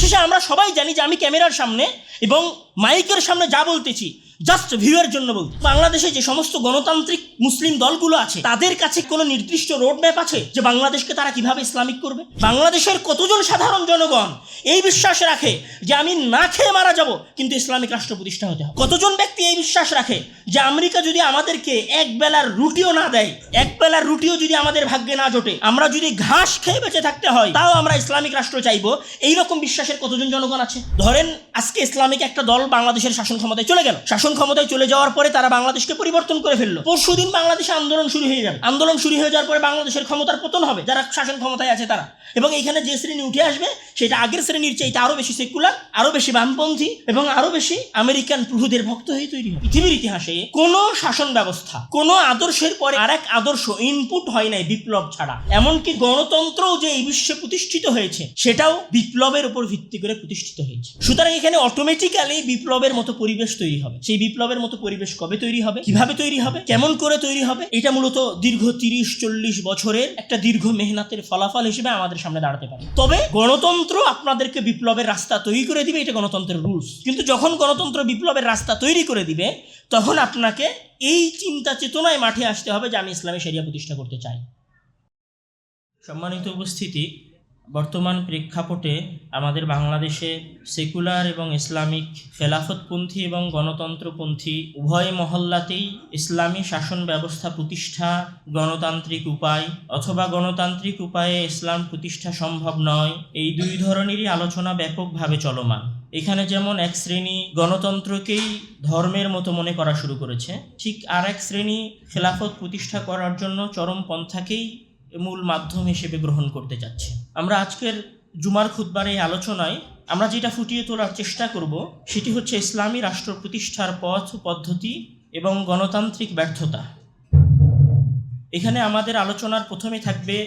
শেষে আমরা সবাই জানি যে আমি ক্যামেরার সামনে এবং মাইকের সামনে যা বলতেছি জাস্ট ভিউয়ের জন্য বলতে। বাংলাদেশে যে সমস্ত গণতান্ত্রিক মুসলিম দলগুলো আছে তাদের কাছে কোনো নির্দিষ্ট রোড ম্যাপ আছে যে বাংলাদেশকে তারা কিভাবে ইসলামিক করবে? বাংলাদেশের কতজন সাধারণ জনগণ এই বিশ্বাস রাখে যে আমি না খেয়ে মারা যাব কিন্তু ইসলামিক রাষ্ট্র প্রতিষ্ঠা হতে হবে? কতজন ব্যক্তি এই বিশ্বাস রাখে যে আমেরিকা যদি আমাদেরকে এক বেলার রুটিও না দেয়, এক বেলার রুটিও যদি আমাদের ভাগ্যে না জোটে, আমরা যদি ঘাস খেয়ে বেঁচে থাকতে হয় তাও আমরা ইসলামিক রাষ্ট্র চাইবো, এইরকম বিশ্বাসের কতজন জনগণ আছে? ধরেন আজকে ইসলামিক একটা দল বাংলাদেশের শাসন ক্ষমতায় চলে গেল, শাসন ক্ষমতায় চলে যাওয়ার পরে তারা বাংলাদেশকে পরিবর্তন করে ফেললো। পরশুদিন বাংলাদেশে আন্দোলন শুরু হয়ে যাবে, আন্দোলন শুরু হয়ে যাওয়ার পরে বাংলাদেশের ক্ষমতার পতন হবে যারা শাসন ক্ষমতায় আছে তারা, এবং এইখানে যে শ্রেণী উঠে আসবে সেটা আগের শ্রেণীর চাইতে আরো বেশি সেকুলার, আরো বেশি বামপন্থী এবং আরো বেশি আমেরিকান প্রভুদের ভক্ত হয়ে তৈরি হবে। পৃথিবীর ইতিহাসে কোনো শাসন ব্যবস্থা, কোনো আদর্শের পরে আরেক আদর্শ ইনপুট হয় নাই বিপ্লব ছাড়া। এমনকি গণতন্ত্রও যে এই বিশ্বে প্রতিষ্ঠিত হয়েছে সেটাও বিপ্লবের উপর ভিত্তি করে প্রতিষ্ঠিত হয়েছে। সুতরাং এখানে অটোমেটিক্যালি বিপ্লবের মতো পরিবেশ তৈরি হবে। সেই বিপ্লবের মতো পরিবেশ কবে তৈরি হবে, কিভাবে তৈরি হবে, কেমন করে তৈরি হবে, এটা মূলত দীর্ঘ 30-40 বছরের একটা দীর্ঘ মেহনতের ফলাফল হিসেবে আমাদের সামনে দাঁড়াতে পারে। তবে গণতন্ত্র আপনাদেরকে বিপ্লবের রাস্তা তৈরি করে দিবে, এটা গণতন্ত্রের রুলস। কিন্তু যখন গণতন্ত্র বিপ্লবের রাস্তা তৈরি করে দিবে তখন আপনাকে এই চিন্তা চেতনায় মাঠে আসতে হবে যে আমি ইসলামী শরিয়া প্রতিষ্ঠা করতে চাই। সম্মানিত উপস্থিতি, বর্তমান প্রেক্ষাপটে আমাদের বাংলাদেশে সেকুলার এবং ইসলামিক, খেলাফতপন্থী এবং গণতন্ত্রপন্থী উভয় মহল্লাতেই ইসলামী শাসন ব্যবস্থা প্রতিষ্ঠা গণতান্ত্রিক উপায় অথবা গণতান্ত্রিক উপায়ে ইসলাম প্রতিষ্ঠা সম্ভব নয়, এই দুই ধরনেরই আলোচনা ব্যাপকভাবে চলমান। এখানে যেমন এক শ্রেণী গণতন্ত্রকেই ধর্মের মতো মনে করা শুরু করেছে, ঠিক আর এক শ্রেণী খেলাফত প্রতিষ্ঠা করার জন্য চরম পন্থাকেই মূল মাধ্যম হিসেবে গ্রহণ করতে যাচ্ছে। আমরা আজকের জুমার খুতবার এই আলোচনায় আমরা যেটা ফুটিয়ে তোলার চেষ্টা করব সেটি হচ্ছে ইসলামী রাষ্ট্র প্রতিষ্ঠার পথ পদ্ধতি এবং গণতান্ত্রিক ব্যর্থতা। এখানে আমাদের আলোচনার প্রথমে থাকবে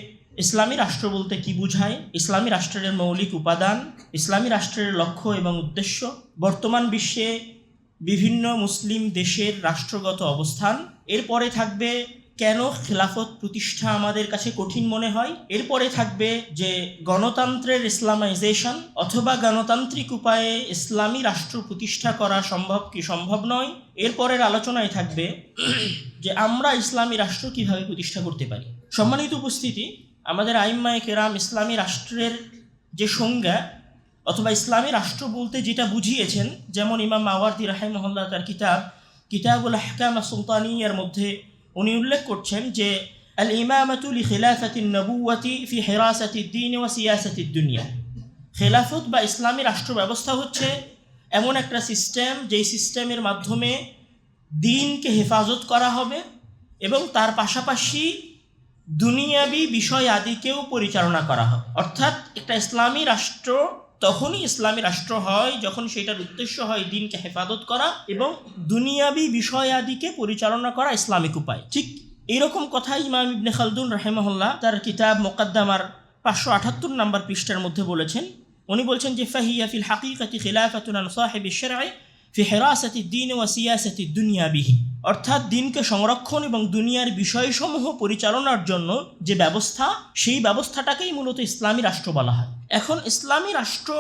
ইসলামী রাষ্ট্র বলতে কি বোঝায়, ইসলামী রাষ্ট্রের মৌলিক উপাদান, ইসলামী রাষ্ট্রের লক্ষ্য এবং উদ্দেশ্য, বর্তমান বিশ্বে বিভিন্ন মুসলিম দেশের রাষ্ট্রগত অবস্থান। এরপরে থাকবে কেন খেলাফত প্রতিষ্ঠা আমাদের কাছে কঠিন মনে হয়। এরপরে থাকবে যে গণতন্ত্রের ইসলামাইজেশন অথবা গণতান্ত্রিক উপায়ে ইসলামী রাষ্ট্র প্রতিষ্ঠা করা সম্ভব কি সম্ভব নয়। এরপরের আলোচনায় থাকবে যে আমরা ইসলামী রাষ্ট্র কিভাবে প্রতিষ্ঠা করতে পারি। সম্মানিত উপস্থিতি, আমাদের আইম্মায়ে কেরাম ইসলামী রাষ্ট্রের যে সংজ্ঞা অথবা ইসলামী রাষ্ট্র বলতে যেটা বুঝিয়েছেন, যেমন ইমাম মাওয়ারদি রাহিমাহুল্লাহ তার কিতাবুল আহকাম আস-সুলতানিয়ার মধ্যে উনি উল্লেখ করছেন যে আল ইমামাতু লি খিলাফাতিন নবুওয়াতি ফি হিরাসাতিদ দ্বীন ওয়া সিয়াসাতিদ দুনিয়া। খেলাফত বা ইসলামী রাষ্ট্র ব্যবস্থা হচ্ছে এমন একটা সিস্টেম যেই সিস্টেমের মাধ্যমে দ্বীনকে হেফাজত করা হবে এবং তার পাশাপাশি দুনিয়াবি বিষয় আদিকেও পরিচালনা করা হবে। অর্থাৎ একটা ইসলামী রাষ্ট্র তখনই ইসলামী রাষ্ট্র হয় যখন সেটার উদ্দেশ্য হয় দ্বীনকে হেফাজত করা এবং দুনিয়াবি বিষয় আদিকে পরিচালনা করা ইসলামিক উপায়। ঠিক এইরকম কথা ইমাম ইবনে খালদুন রাহিমাহুল্লাহ তার কিতাব মুকদ্দমার 578 নম্বর পৃষ্ঠার মধ্যে বলেছেন। উনি বলছেন যে ফাহিয়া ফিল হাকিকাতি খিলাফাতুন আন সাহিবিশ শারঈ ফি হিরাসাতিদ দ্বীন ওয়া সিয়াসাতিদ দুনিয়া বিহি। অর্থাৎ দ্বীনকে সংরক্ষণ এবং দুনিয়ার বিষয়সমূহ পরিচালনার জন্য যে ব্যবস্থা, সেই ব্যবস্থাটাকেই মূলত ইসলামী রাষ্ট্র বলা হয়। এখন ইসলামী রাষ্ট্র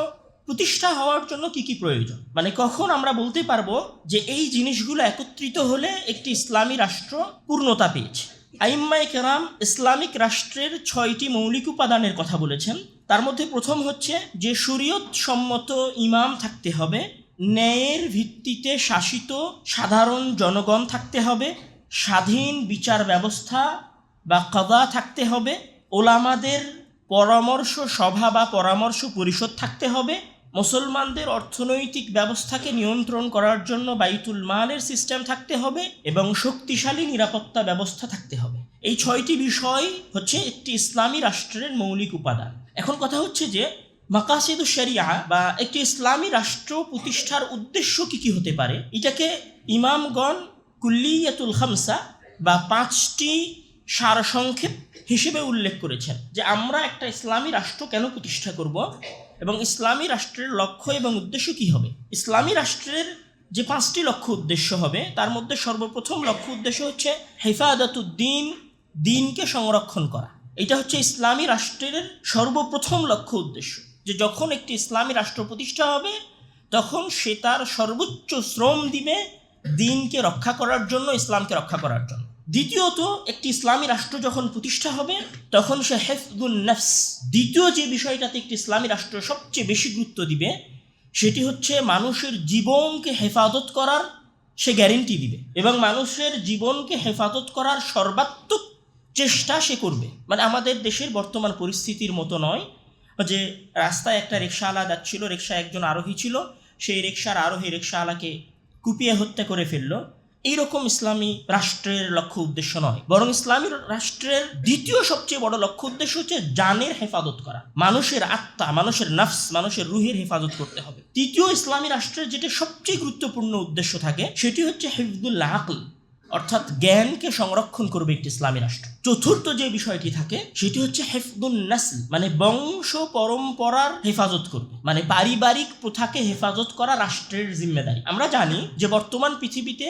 প্রতিষ্ঠা হওয়ার জন্য কি কি প্রয়োজন, মানে কখন আমরা বলতে পারবো যে এই জিনিসগুলো একত্রিত হলে একটি ইসলামী রাষ্ট্র পূর্ণতা পেয়েছে। আইম্মায়ে কেরাম ইসলামিক রাষ্ট্রের 6টি মৌলিক উপাদানের কথা বলেছেন। তার মধ্যে প্রথম হচ্ছে যে শরীয়ত সম্মত ইমাম থাকতে হবে, ন্যায়ের ভিত্তিতে শাসিত সাধারণ জনগণ থাকতে হবে, স্বাধীন বিচার ব্যবস্থা বা কাদা থাকতে হবে, ওলামাদের পরামর্শ সভা বা পরামর্শ পরিষদ থাকতে হবে, মুসলমানদের অর্থনৈতিক ব্যবস্থাকে নিয়ন্ত্রণ করার জন্য বাইতুল মালের সিস্টেম থাকতে হবে এবং শক্তিশালী নিরাপত্তা ব্যবস্থা থাকতে হবে। এই 6টি বিষয় হচ্ছে একটি ইসলামী রাষ্ট্রের মৌলিক উপাদান। এখন কথা হচ্ছে যে মাকাসিদুশ শরিয়া বা একটি ইসলামী রাষ্ট্র প্রতিষ্ঠার উদ্দেশ্য কি কি হতে পারে, এটাকে ইমামগণ কুল্লিয়াতুল খামসা বা 5টি সারসংক্ষেপ হিসেবে উল্লেখ করেছেন যে আমরা একটা ইসলামী রাষ্ট্র কেন প্রতিষ্ঠা করব এবং ইসলামী রাষ্ট্রের লক্ষ্য এবং উদ্দেশ্য কি হবে। ইসলামী রাষ্ট্রের যে 5টি লক্ষ্য উদ্দেশ্য হবে তার মধ্যে সর্বপ্রথম লক্ষ্য উদ্দেশ্য হচ্ছে হেফাজতুদ্দিন, দ্বীনকে সংরক্ষণ করা। এটা হচ্ছে ইসলামী রাষ্ট্রের সর্বপ্রথম লক্ষ্য উদ্দেশ্য। যে যখন একটি ইসলামী রাষ্ট্র প্রতিষ্ঠা হবে তখন সে তার সর্বোচ্চ শ্রম দিবে দ্বীনকে রক্ষা করার জন্য, ইসলামকে রক্ষা করার জন্য। দ্বিতীয়ত, একটি ইসলামী রাষ্ট্র যখন প্রতিষ্ঠা হবে তখন সে হিফযুন নফস, দ্বিতীয় যে বিষয়টাতে একটি ইসলামী রাষ্ট্র সবচেয়ে বেশি গুরুত্ব দিবে সেটি হচ্ছে মানুষের জীবনকে হেফাজত করার সে গ্যারেন্টি দিবে এবং মানুষের জীবনকে হেফাজত করার সর্বাত্মক চেষ্টা সে করবে। মানে আমাদের দেশের বর্তমান পরিস্থিতির মতো নয় যে রাস্তায় একটা রিকশাওয়ালা যাচ্ছিল, রিকশায় একজন আরোহী ছিল, সেই রিকশার আরোহী রিকশাওয়ালাকে কুপিয়ে হত্যা করে ফেললো। এইরকম ইসলামী রাষ্ট্রের লক্ষ্য উদ্দেশ্য নয়, বরং ইসলামী রাষ্ট্রের দ্বিতীয় সবচেয়ে বড় লক্ষ্য উদ্দেশ্য হচ্ছে জানের হেফাজত করা, মানুষের আত্মা, মানুষের নফস, মানুষের রুহের হেফাজত করতে হবে। তৃতীয় ইসলামী রাষ্ট্রের যেটা সবচেয়ে গুরুত্বপূর্ণ উদ্দেশ্য থাকে সেটি হচ্ছে হিফযুল আকল, অর্থাৎ জ্ঞানকে সংরক্ষণ করবে একটি ইসলামী রাষ্ট্র। চতুর্থ যে বিষয়টি থাকে সেটি হচ্ছে হিফযুন নাসল, মানে বংশ পরম্পরার হেফাজত করবে, মানে পারিবারিক প্রথাকে হেফাজত করা রাষ্ট্রের জিম্মেদারি। আমরা জানি যে বর্তমান পৃথিবীতে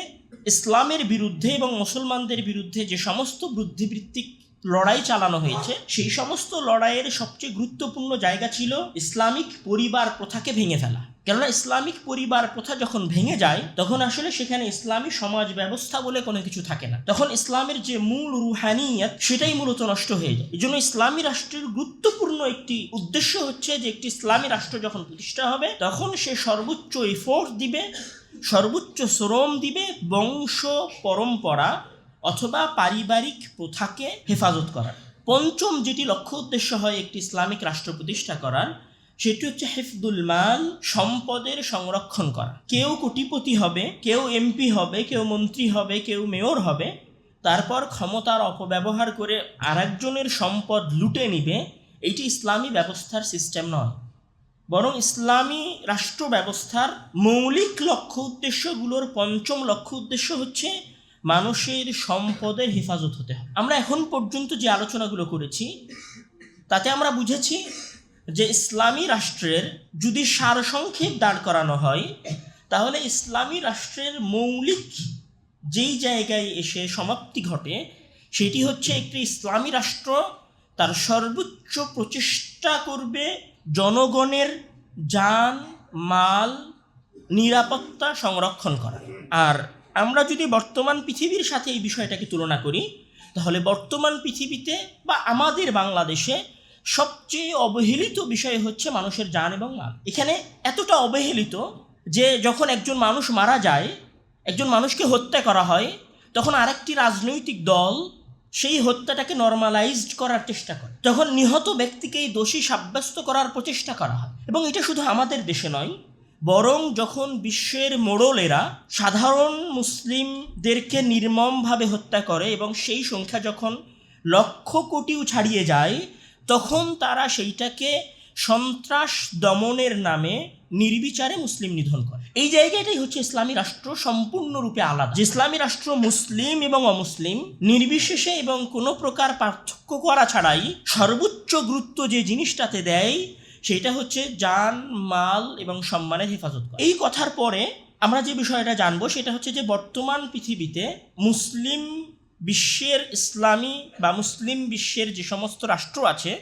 ইসলামের বিরুদ্ধে এবং মুসলমানদের বিরুদ্ধে যে সমস্ত বুদ্ধিবৃত্তিক লড়াই চালানো হয়েছে, সেই সমস্ত লড়াইয়ের সবচেয়ে গুরুত্বপূর্ণ জায়গা ছিল ইসলামিক পরিবার প্রথাকে ভেঙে ফেলা। কেননা ইসলামিক পরিবার প্রথা যখন ভেঙে যায় তখন আসলে সেখানে ইসলামী সমাজ ব্যবস্থা বলে কোনো কিছু থাকে না, তখন ইসলামের যে মূল রুহানিয়ত সেটাই মূলত নষ্ট হয়ে যায়। এই জন্য ইসলামী রাষ্ট্রের গুরুত্বপূর্ণ একটি উদ্দেশ্য হচ্ছে যে একটি ইসলামী রাষ্ট্র যখন প্রতিষ্ঠা হবে তখন সে সর্বোচ্চ এফোর্ট দিবে, সর্বোচ্চ শ্রম দিবে বংশ পরম্পরা অথবা পারিবারিক প্রথাকে হেফাজত করার। পঞ্চম যেটি লক্ষ্য উদ্দেশ্য হয় একটি ইসলামিক রাষ্ট্র প্রতিষ্ঠা করার সেটি হচ্ছে হিফযুল মাল, সম্পদের সংরক্ষণ করা। কেউ কোটিপতি হবে, কেউ এমপি হবে, কেউ মন্ত্রী হবে, কেউ মেয়র হবে, তারপর ক্ষমতার অপব্যবহার করে আরেকজনের সম্পদ লুটে নিবে, এইটি ইসলামী ব্যবস্থার সিস্টেম নয়, বরং ইসলামী রাষ্ট্র ব্যবস্থার মৌলিক লক্ষ্য উদ্দেশ্যগুলোর পঞ্চম লক্ষ্য উদ্দেশ্য হচ্ছে মানুষের সম্পদের হেফাজত হতে হবে। আমরা এখন পর্যন্ত যে আলোচনাগুলো করেছি তাতে আমরা বুঝেছি যে ইসলামী রাষ্ট্রের যদি সারসংক্ষেপ দাঁড় করানো হয় তাহলে ইসলামী রাষ্ট্রের মৌলিক যেই জায়গায় এসে সমাপ্তি ঘটে সেটি হচ্ছে একটি ইসলামী রাষ্ট্র তার সর্বোচ্চ প্রচেষ্টা করবে জনগণের জান মাল নিরাপত্তা সংরক্ষণ করা। আর আমরা যদি বর্তমান পৃথিবীর সাথে এই বিষয়টাকে তুলনা করি তাহলে বর্তমান পৃথিবীতে বা আমাদের বাংলাদেশে সবচেয়ে অবহেলিত বিষয় হচ্ছে মানুষের জান এবং মাল। এখানে এতটা অবহেলিত যে যখন একজন মানুষ মারা যায়, একজন মানুষকে হত্যা করা হয়, তখন আরেকটি রাজনৈতিক দল সেই হত্যাটাকে নর্মালাইজড করার চেষ্টা করে, তখন নিহত ব্যক্তিকেই দোষী সাব্যস্ত করার প্রচেষ্টা করা হয়। এবং এটা শুধু আমাদের দেশে নয়, বরং যখন বিশ্বের মোড়লেরা সাধারণ মুসলিমদেরকে নির্মমভাবে হত্যা করে এবং সেই সংখ্যা যখন লক্ষ কোটিও ছাড়িয়ে যায় তখন তারা সেইটাকে সন্ত্রাস দমনের নামে নির্বিচারে মুসলিম নিধন করে। এই জায়গাটাই হচ্ছে ইসলামী রাষ্ট্র সম্পূর্ণরূপে আলাদা। যে ইসলামী রাষ্ট্র মুসলিম এবং অমুসলিম নির্বিশেষে এবং কোনো প্রকার পার্থক্য করা ছাড়াই সর্বোচ্চ গুরুত্ব যে জিনিসটাতে দেয় সেটা হচ্ছে জান মাল এবং সম্মানের হেফাজত করা। এই কথার পরে আমরা যে বিষয়টা জানবো সেটা হচ্ছে যে বর্তমান পৃথিবীতে মুসলিম বিশ্বের ইসলামী বা মুসলিম বিশ্বের যে সমস্ত রাষ্ট্র আছে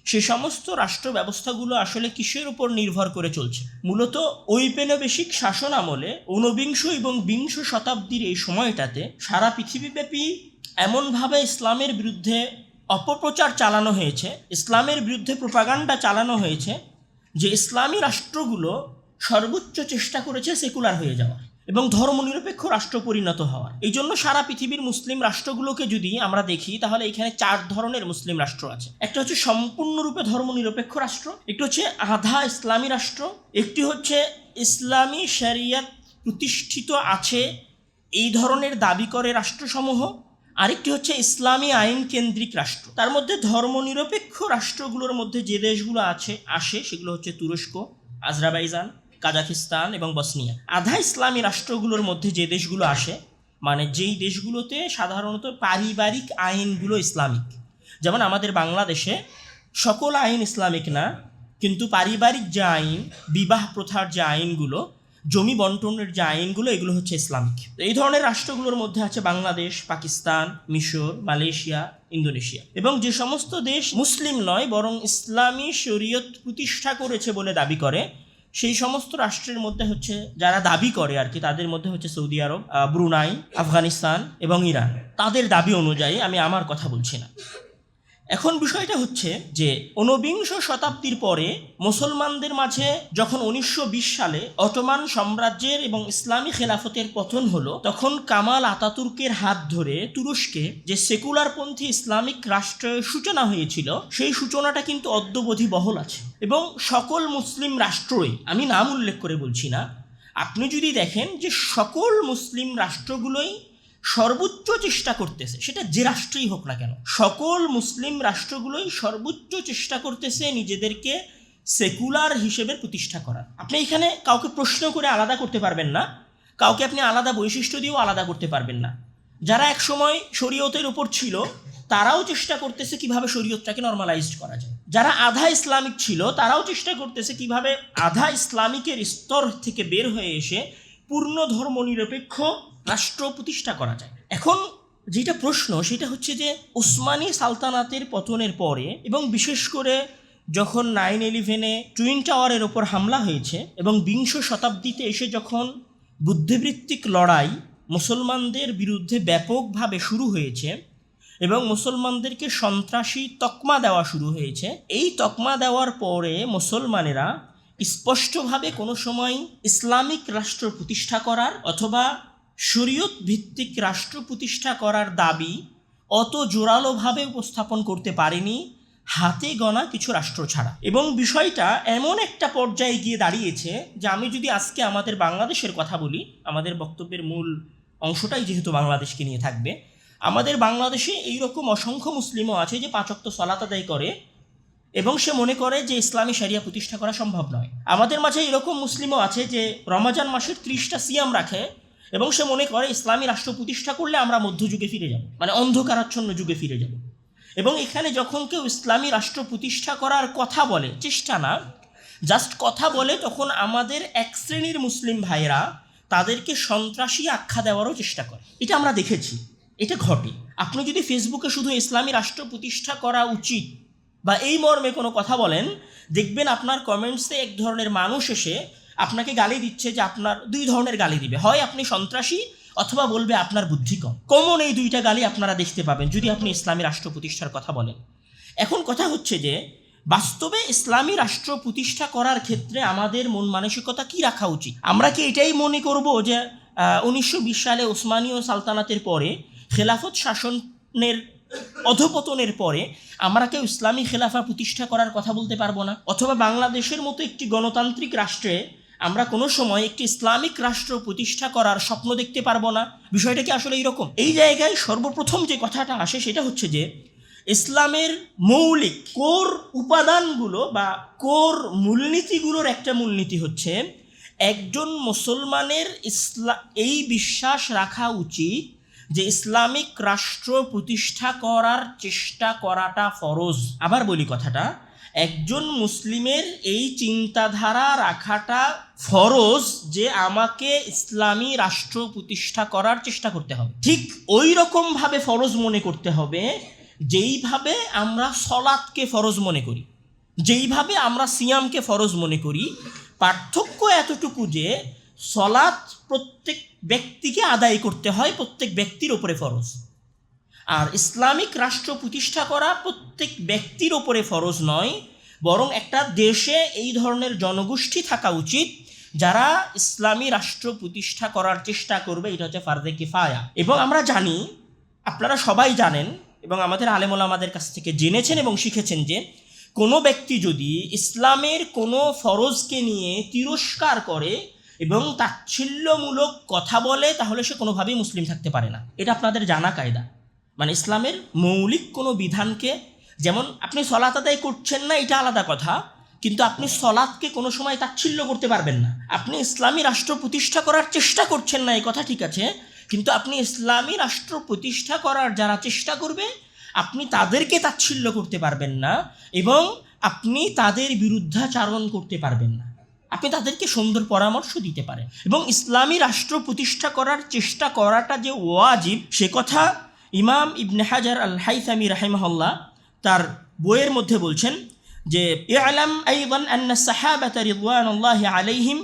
সে সমস্ত রাষ্ট্র ব্যবস্থাগুলো আসলে কিসের উপর নির্ভর করে চলছে। মূলত ঔপনিবেশিক শাসন আমলে ঊনবিংশ এবং বিংশ শতাব্দীর এই সময়টাতে সারা পৃথিবীব্যাপী এমনভাবে ইসলামের বিরুদ্ধে অপপ্রচার চালানো হয়েছে, ইসলামের বিরুদ্ধে প্রোপাগান্ডা চালানো হয়েছে যে ইসলামী রাষ্ট্রগুলো সর্বোচ্চ চেষ্টা করেছে সেকুলার হয়ে যাওয়ার এবং ধর্মনিরপেক্ষ রাষ্ট্র পরিণত হওয়ার। এই জন্য সারা পৃথিবীর মুসলিম রাষ্ট্রগুলোকে যদি আমরা দেখি তাহলে এখানে 4 ধরনের মুসলিম রাষ্ট্র আছে। একটা হচ্ছে সম্পূর্ণরূপে ধর্মনিরপেক্ষ রাষ্ট্র, একটি হচ্ছে আধা ইসলামী রাষ্ট্র, একটি হচ্ছে ইসলামী শরিয়ত প্রতিষ্ঠিত আছে এই ধরনের দাবি করে রাষ্ট্রসমূহ, আরেকটি হচ্ছে ইসলামী আইন কেন্দ্রিক রাষ্ট্র। তার মধ্যে ধর্মনিরপেক্ষ রাষ্ট্রগুলোর মধ্যে যে দেশগুলো আসে সেগুলো হচ্ছে তুরস্ক, আজরাবাইজান, কাজাখিস্তান এবং বসনিয়া। আধা ইসলামী রাষ্ট্রগুলোর মধ্যে যে দেশগুলো আসে মানে যেই দেশগুলোতে সাধারণত পারিবারিক আইনগুলো ইসলামিক, যেমন আমাদের বাংলাদেশে সকল আইন ইসলামিক না, কিন্তু পারিবারিক যে আইন, বিবাহ প্রথার যে আইনগুলো জমি বন্টনের যে আইনগুলো, এগুলো হচ্ছে ইসলামিক। এই ধরনের রাষ্ট্রগুলোর মধ্যে আছে বাংলাদেশ, পাকিস্তান, মিশর, মালয়েশিয়া, ইন্দোনেশিয়া। এবং যে সমস্ত দেশ মুসলিম নয় বরং ইসলামী শরীয়ত প্রতিষ্ঠা করেছে বলে দাবি করে, সেই সমস্ত রাষ্ট্রের মধ্যে হচ্ছে, যারা দাবি করে আর কি, তাদের মধ্যে হচ্ছে সৌদি আরব, ব্রুনাই, আফগানিস্তান এবং ইরান। তাদের দাবি অনুযায়ী, আমি আমার কথা বলছি না। এখন বিষয়টা হচ্ছে যে ঊনবিংশ শতাব্দীর পরে মুসলমানদের মাঝে যখন 1920 সালে অটোমান সাম্রাজ্যের এবং ইসলামী খেলাফতের পতন হলো, তখন কামাল আতাতুর্কের হাত ধরে তুরস্কে যে সেকুলারপন্থী ইসলামিক রাষ্ট্রের সূচনা হয়েছিল, সেই সূচনাটা কিন্তু অদ্যাবধি বহাল আছে। এবং সকল মুসলিম রাষ্ট্রই, আমি নাম উল্লেখ করে বলছি না, আপনি যদি দেখেন যে সকল মুসলিম রাষ্ট্রগুলোই সর্বোচ্চ চেষ্টা করতেছে, সেটা যে রাষ্ট্রই হোক না কেন, সকল মুসলিম রাষ্ট্রগুলোই সর্বোচ্চ চেষ্টা করতেছে নিজেদেরকে সেকুলার হিসেবে প্রতিষ্ঠা করার। আপনি এখানে কাউকে প্রশ্ন করে আলাদা করতে পারবেন না, কাউকে আপনি আলাদা বৈশিষ্ট্য দিয়েও আলাদা করতে পারবেন না। যারা একসময় শরীয়তের উপর ছিল, তারাও চেষ্টা করতেছে কিভাবে শরীয়তটাকে নর্মালাইজড করা যায়। যারা আধা ইসলামিক ছিল, তারাও চেষ্টা করতেছে কিভাবে আধা ইসলামিকের স্তর থেকে বের হয়ে এসে পূর্ণ ধর্মনিরপেক্ষ রাষ্ট্র প্রতিষ্ঠা করা যায়। এখন যেটা প্রশ্ন, সেটা হচ্ছে যে ওসমানী সালতানাতের পতনের পরে এবং বিশেষ করে যখন 9/11-এ টুইন টাওয়ারের ওপর হামলা হয়েছে এবং বিংশ শতাব্দীতে এসে যখন বুদ্ধিবৃত্তিক লড়াই মুসলমানদের বিরুদ্ধে ব্যাপকভাবে শুরু হয়েছে এবং মুসলমানদেরকে সন্ত্রাসী তকমা দেওয়া শুরু হয়েছে, এই তকমা দেওয়ার পরে মুসলমানেরা স্পষ্টভাবে কোনো সময় ইসলামিক রাষ্ট্র প্রতিষ্ঠা করার অথবা শরীয়ত ভিত্তিক রাষ্ট্র প্রতিষ্ঠা করার দাবি অত জোরালোভাবে উপস্থাপন করতে পারেনি, হাতে গোনা কিছু রাষ্ট্র ছাড়া। এবং বিষয়টা এমন একটা পর্যায়ে গিয়ে দাঁড়িয়েছে যে আমি যদি আজকে আমাদের বাংলাদেশের কথা বলি, আমাদের বক্তব্যের মূল অংশটাই যেহেতু বাংলাদেশকে নিয়ে থাকবে, আমাদের বাংলাদেশে এইরকম অসংখ্য মুসলিমও আছে যে 5 ওয়াক্ত সালাত আদায় করে এবং সে মনে করে যে ইসলামী শরিয়া প্রতিষ্ঠা করা সম্ভব নয়। আমাদের মাঝে এরকম মুসলিমও আছে যে রমজান মাসের 30টা সিয়াম রাখে এবং সে মনে করে ইসলামী রাষ্ট্র প্রতিষ্ঠা করলে আমরা মধ্যযুগে ফিরে যাব, মানে অন্ধকারাচ্ছন্ন যুগে ফিরে যাব। এবং এখানে যখন কেউ ইসলামী রাষ্ট্র প্রতিষ্ঠা করার কথা বলে, চেষ্টা না, জাস্ট কথা বলে, তখন আমাদের এক শ্রেণীর মুসলিম ভাইরা তাদেরকে সন্ত্রাসী আখ্যা দেওয়ারও চেষ্টা করে। এটা আমরা দেখেছি, এটা ঘটে। আপনি যদি ফেসবুকে শুধু ইসলামী রাষ্ট্র প্রতিষ্ঠা করা উচিত বা এই মর্মে কোনো কথা বলেন, দেখবেন আপনার কমেন্টসে এক ধরনের মানুষ এসে আপনাকে গালি দিচ্ছে, যে আপনার 2 ধরনের গালি দিবে, হয় আপনি সন্ত্রাসী অথবা বলবে আপনার বুদ্ধি কম। কমন এই 2টা গালি আপনারা দেখতে পাবেন যদি আপনি ইসলামী রাষ্ট্র প্রতিষ্ঠার কথা বলেন। এখন কথা হচ্ছে যে বাস্তবে ইসলামী রাষ্ট্র প্রতিষ্ঠা করার ক্ষেত্রে আমাদের মন মানসিকতা কি রাখা উচিত? আমরা কি এটাই মনে করব যে 1920 সালে ওসমানীয় সালতানাতের পরে খেলাফত শাসনের অধপতনের পরে আমরা কেউ ইসলামী খেলাফা প্রতিষ্ঠা করার কথা বলতে পারবো না? অথবা বাংলাদেশের মতো একটি গণতান্ত্রিক রাষ্ট্রে আমরা কোনো সময় একটি ইসলামিক রাষ্ট্র প্রতিষ্ঠা করার স্বপ্ন দেখতে পারবো না? বিষয়টা কি আসলে এইরকম? এই জায়গায় সর্বপ্রথম যে কথাটা আসে সেটা হচ্ছে যে ইসলামের মৌলিক কোর উপাদানগুলো বা কোর মূলনীতিগুলোর একটা মূলনীতি হচ্ছে, একজন মুসলমানের এই বিশ্বাস রাখা উচিত যে ইসলামিক রাষ্ট্র প্রতিষ্ঠা করার চেষ্টা করাটা ফরজ। আবার বলি কথাটা, একজন মুসলিমের এই চিন্তাধারা রাখাটা ফরজ যে আমাকে ইসলামী রাষ্ট্র প্রতিষ্ঠা করার চেষ্টা করতে হবে। ঠিক ওই রকমভাবে ফরজ মনে করতে হবে যেইভাবে আমরা সলাতকে ফরজ মনে করি, যেইভাবে আমরা সিয়ামকে ফরজ মনে করি। পার্থক্য এতটুকু যে সলাত প্রত্যেক ব্যক্তিকে আদায় করতে হয়, প্রত্যেক ব্যক্তির ওপরে ফরজ। আর ইসলামিক রাষ্ট্র প্রতিষ্ঠা করা প্রত্যেক ব্যক্তির ওপরে ফরজ নয়, বরং একটা দেশে এই ধরনের জনগোষ্ঠী থাকা উচিত যারা ইসলামী রাষ্ট্র প্রতিষ্ঠা করার চেষ্টা করবে। এটা হচ্ছে ফারদে কিফায়া। এবং আমরা জানি, আপনারা সবাই জানেন এবং আমাদের আলেম ওলামাদের কাছ থেকে জেনেছেন এবং শিখেছেন যে কোনো ব্যক্তি যদি ইসলামের কোনো ফরজকে নিয়ে তিরস্কার করে এবং তাচ্ছিল্যমূলক কথা বলে, তাহলে সে কোনোভাবেই মুসলিম থাকতে পারে না। এটা আপনাদের জানা কায়দা। মানে ইসলামের মৌলিক কোনো বিধানকে, যেমন আপনি সলাত আদায় করছেন না, এটা আলাদা কথা, কিন্তু আপনি সলাতকে কোনো সময় তাচ্ছিল্য করতে পারবেন না। আপনি ইসলামী রাষ্ট্র প্রতিষ্ঠা করার চেষ্টা করছেন না, এই কথা ঠিক আছে, কিন্তু আপনি ইসলামী রাষ্ট্র প্রতিষ্ঠা করার যারা চেষ্টা করবে আপনি তাদেরকে তাচ্ছিল্য করতে পারবেন না এবং আপনি তাদের বিরুদ্ধাচারণ করতে পারবেন না। আপনি তাদেরকে সুন্দর পরামর্শ দিতে পারেন। এবং ইসলামী রাষ্ট্র প্রতিষ্ঠা করার চেষ্টা করাটা যে ওয়াজিব, সে কথা ইমাম ইবনে হাজার আল হাইসামি রাহিমাহুল্লাহ তার বইয়ের মধ্যে বলছেন যে ইআলাম আইদান আন্না সাহাবাতা রিদওয়ানুল্লাহি আলাইহিম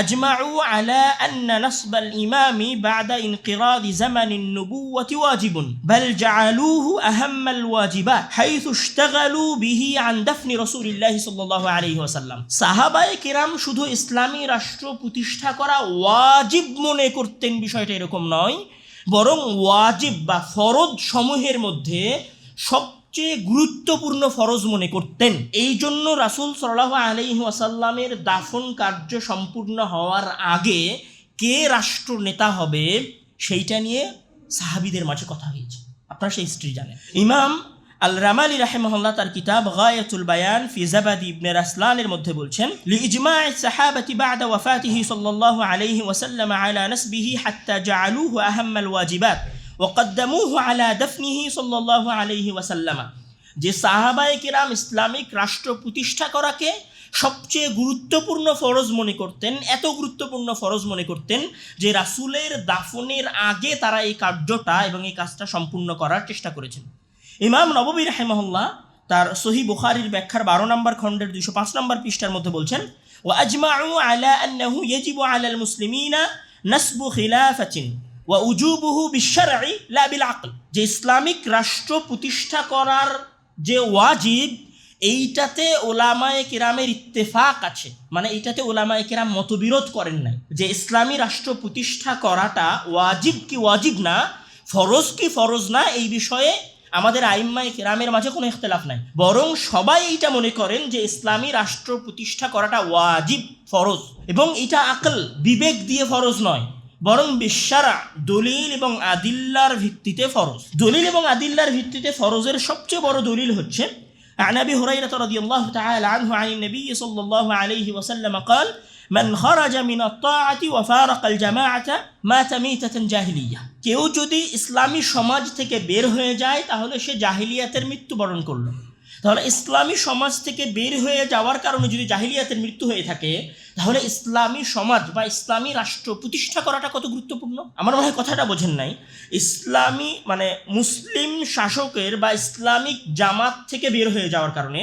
أجمعوا على أن نصب الإمام بعد انقراض زمن النبوة واجب بل جعلوه أهم الواجبات حيث اشتغلوا به عن دفن رسول الله صلى الله عليه وسلم সাহাবায়ে কিরাম শুধু ইসলামী রাষ্ট্র প্রতিষ্ঠা করা ওয়াজিব মনে করতেন, বিষয়টা এরকম নয়, বরং ওয়াজিব বা ফরজ সমূহের মধ্যে সবচেয়ে গুরুত্বপূর্ণ ফরজ মনে করতেন। এই জন্য রাসূল সাল্লাল্লাহু আলাইহি ওয়াসাল্লামের দাফন কার্য সম্পূর্ণ হওয়ার আগে কে রাষ্ট্র নেতা হবে সেইটা নিয়ে সাহাবীদের মাঝে কথা হয়েছে। আপনারা সেই হিস্ট্রি জানেন। ইমাম আল রামালি রাহিমাহুল্লাহ তার কিতাব গায়াতুল বায়ান ফি জাবাদি ইবনে রাসলানের মধ্যে বলছেন লিইজমা'i সাহাবাতি বা'দা ওয়াফাতিহি সাল্লাল্লাহু আলাইহি ওয়াসাল্লাম আলা নাসবিহি হাত্তা জা'ালুহু আহাম্মাল ওয়াজিবাত ওয়াকদ্দামুহু আলা দফনিহি সাল্লাল্লাহু আলাইহি ওয়াসাল্লাম, যে সাহাবায়ে কিরাম ইসলামিক রাষ্ট্র প্রতিষ্ঠা করাকে সবচেয়ে গুরুত্বপূর্ণ ফরজ মনে করতেন, এত গুরুত্বপূর্ণ ফরজ মনে করতেন যে রাসূলের দাফনের আগে তারা এই কার্যটা এবং এই কাজটা সম্পূর্ণ করার চেষ্টা করেছেন। ইমাম নববী রাহিমাহুল্লাহ তার সহিহ বুখারীর ব্যাখ্যার 12 নম্বর খণ্ডের 205 নম্বর পৃষ্ঠার মধ্যে বলছেন ওয়া আজমাউ আলা আন্নাহু ইয়াজিবু আলাল মুসলিমিনা নাসবু খিলাফাতিন ওয়া উজুবুহু বিশ-শারঈ লা বিল আকল, যে ইসলামিক রাষ্ট্র প্রতিষ্ঠা করার যে ওয়াজিব এইটাতে ওলামায়ে কিরামের ইত্তেফাক আছে, মানে এইটাতে ওলামায়ে কিরাম মতবিরোধ করেন নাই যে ইসলামী রাষ্ট্র প্রতিষ্ঠা করাটা ওয়াজিব কি ওয়াজিব না, ফরজ কি ফরজ না, এই বিষয়ে আমাদের আইম্মায়ে কিরামের মাঝে কোনো ইখতিলাফ নাই, বরং সবাই এইটা মনে করেন যে ইসলামী রাষ্ট্র প্রতিষ্ঠা করাটা ওয়াজিব ফরজ, এবং এটা আকল বিবেক দিয়ে ফরজ নয়, বরং বিশ-শারঈ দলিল এবং আদিল্লার ভিত্তিতে ফরজ। দলিল এবং আদিল্লার ভিত্তিতে ফরজের সবচেয়ে বড় দলিল হচ্ছে عن أبي هريرة رضي الله تعالى عنه عن النبي صلى الله عليه وسلم قال من خرج من الطاعة وفارق الجماعة مات ميتة جاهلية, কেউ যদি ইসলামী সমাজ থেকে বের হয়ে যায় তাহলে সে জাহিলিয়াতের মৃত্যুবরণ করলো। তাহলে ইসলামী সমাজ থেকে বের হয়ে যাওয়ার কারণে যদি জাহিলিয়াতের মৃত্যু হয়ে থাকে তাহলে ইসলামী সমাজ বা ইসলামী রাষ্ট্র প্রতিষ্ঠা করাটা কত গুরুত্বপূর্ণ। আমার মনে হয় কথাটা বোঝেন নাই। ইসলামী মানে মুসলিম শাসকের বা ইসলামিক জামাত থেকে বের হয়ে যাওয়ার কারণে,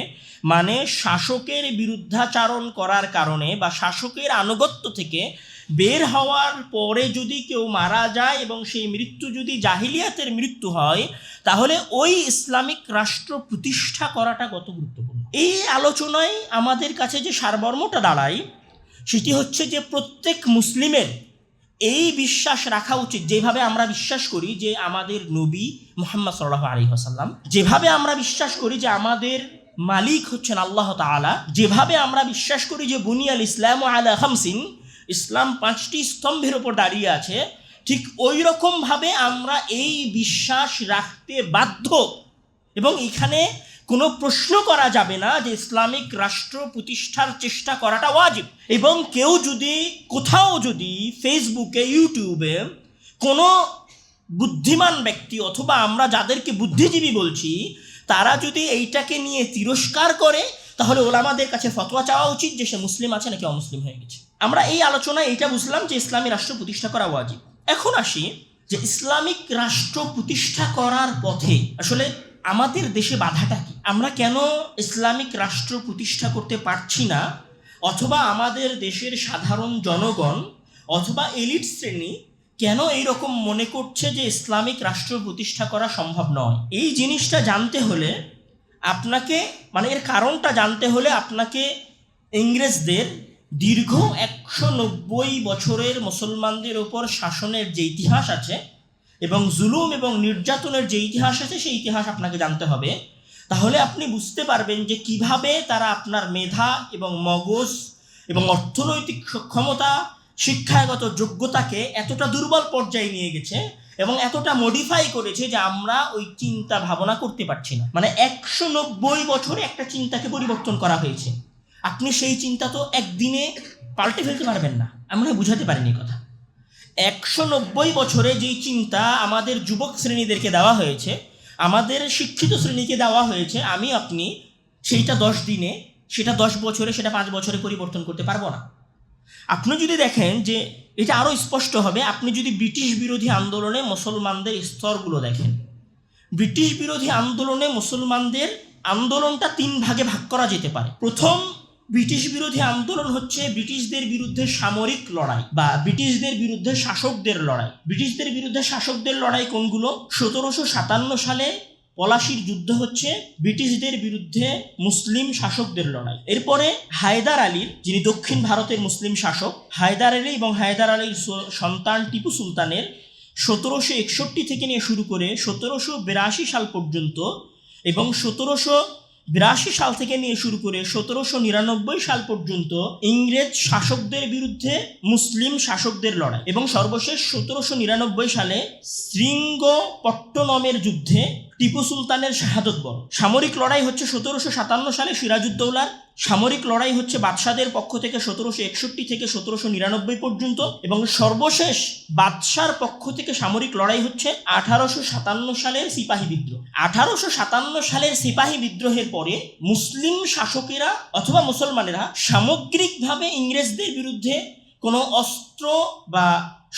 মানে শাসকের বিরুদ্ধাচারণ করার কারণে বা শাসকের আনুগত্য থেকে বের হওয়ার পরে যদি কেউ মারা যায় এবং সেই মৃত্যু যদি জাহিলিয়াতের মৃত্যু হয় তাহলে ওই ইসলামিক রাষ্ট্র প্রতিষ্ঠা করাটা কত গুরুত্বপূর্ণ। এই আলোচনায় আমাদের কাছে যে সারমর্মটা দাঁড়ায় সেটি হচ্ছে যে প্রত্যেক মুসলিমের এই বিশ্বাস রাখা উচিত, যেভাবে আমরা বিশ্বাস করি যে আমাদের নবী মুহাম্মদ সাল্লাল্লাহু আলাইহি ওয়াসাল্লাম, যেভাবে আমরা বিশ্বাস করি যে আমাদের মালিক হচ্ছেন আল্লাহ তাআলা, যেভাবে আমরা বিশ্বাস করি যে বুনিয়াল ইসলামু আলা খামসিন, ইসলাম 5টি স্তম্ভের উপর দাঁড়িয়ে আছে, ঠিক ওই রকমভাবে আমরা এই বিশ্বাস রাখতে বাধ্য। এবং এখানে কোনো প্রশ্ন করা যাবে না যে ইসলামিক রাষ্ট্র প্রতিষ্ঠার চেষ্টা করাটা ওয়াজিব। এবং কেউ যদি কোথাও যদি ফেসবুকে ইউটিউবে কোনো বুদ্ধিমান ব্যক্তি অথবা আমরা যাদেরকে বুদ্ধিজীবী বলছি তারা যদি এইটাকে নিয়ে তিরস্কার করে তাহলে ওলামাদের কাছে ফতোয়া চাওয়া উচিত যে সে মুসলিম আছে নাকি অমুসলিম হয়ে গেছে। আমরা এই আলোচনায় এইটা বুঝলাম যে ইসলামী রাষ্ট্র প্রতিষ্ঠা করা ওয়াজিব। এখন আসি যে ইসলামিক রাষ্ট্র প্রতিষ্ঠা করার পথে আসলে আমাদের দেশে বাধাটা কি, আমরা কেন ইসলামিক রাষ্ট্র প্রতিষ্ঠা করতে পারছি না, অথবা আমাদের দেশের সাধারণ জনগণ অথবা এলিট শ্রেণী কেন এইরকম মনে করছে যে ইসলামিক রাষ্ট্র প্রতিষ্ঠা করা সম্ভব নয়। এই জিনিসটা জানতে হলে আপনাকে মানে এর কারণটা জানতে হলে আপনাকে ইংরেজদের দীর্ঘ 190 বছরের মুসলমানদের ওপর শাসনের যে ইতিহাস আছে এবং জুলুম এবং নির্যাতনের যে ইতিহাস আছে সেই ইতিহাস আপনাকে জানতে হবে। তাহলে আপনি বুঝতে পারবেন যে কিভাবে তারা আপনার মেধা এবং মগজ এবং অর্থনৈতিক সক্ষমতা, শিক্ষাগত যোগ্যতাকে এতটা দুর্বল পর্যায়ে নিয়ে গেছে এবং এতটা মডিফাই করেছে যে আমরা ওই চিন্তা ভাবনা করতে পারছি না। মানে 190 বছরে একটা চিন্তাকে পরিবর্তন করা হয়েছে। আপনি সেই চিন্তা তো একদিনে পাল্টে ফেলতে পারবেন না। আমরা বুঝাতে পারিনি কথা। 190 বছরে যেই চিন্তা আমাদের যুবক শ্রেণীদেরকে দেওয়া হয়েছে, আমাদের শিক্ষিত শ্রেণীকে দেওয়া হয়েছে, আমি আপনি সেইটা 10 দিনে, সেটা 10 বছরে, সেটা 5 বছরে পরিবর্তন করতে পারবো না। আপনি যদি দেখেন যে এটা আরও স্পষ্ট হবে, আপনি যদি ব্রিটিশ বিরোধী আন্দোলনে মুসলমানদের স্তরগুলো দেখেন। ব্রিটিশ বিরোধী আন্দোলনে মুসলমানদের আন্দোলনটা 3 ভাগে ভাগ করা যেতে পারে। প্রথম ব্রিটিশ বিরোধী আন্দোলন হচ্ছে ব্রিটিশদের বিরুদ্ধে সামরিক লড়াই বা ব্রিটিশদের বিরুদ্ধে শাসকদের লড়াই। ব্রিটিশদের বিরুদ্ধে শাসকদের লড়াই কোনগুলো? 1757 সালে পলাশির যুদ্ধ হচ্ছে ব্রিটিশদের বিরুদ্ধে মুসলিম শাসকদের লড়াই। এরপরে হায়দার আলীর, যিনি দক্ষিণ ভারতের মুসলিম শাসক, হায়দার আলী এবং হায়দার আলীর সন্তান টিপু সুলতানের 1761 থেকে নিয়ে শুরু করে 1782 সাল পর্যন্ত এবং 1782 সাল থেকে নিয়ে শুরু করে 1799 সাল পর্যন্ত ইংরেজ শাসকদের বিরুদ্ধে মুসলিম শাসকদের লড়াই, এবং সর্বশেষ 1799 সালে শ্রীঙ্গপট্টনমের যুদ্ধে টিপু সুলতানের শাহাদত বরণ। সামরিক লড়াই হচ্ছে 1757 সালে সিরাজউদ্দৌলার, সামরিক লড়াই হচ্ছে বাদশাদের পক্ষ থেকে 1761 থেকে 1799 পর্যন্ত, এবং সর্বশেষ বাদশার পক্ষ থেকে সামরিক লড়াই হচ্ছে 1857 সালের সিপাহী বিদ্রোহ। 1857 সালের সিপাহী বিদ্রোহের পরে মুসলিম শাসকেরা অথবা মুসলমানেরা সামগ্রিকভাবে ইংরেজদের বিরুদ্ধে কোনো অস্ত্র বা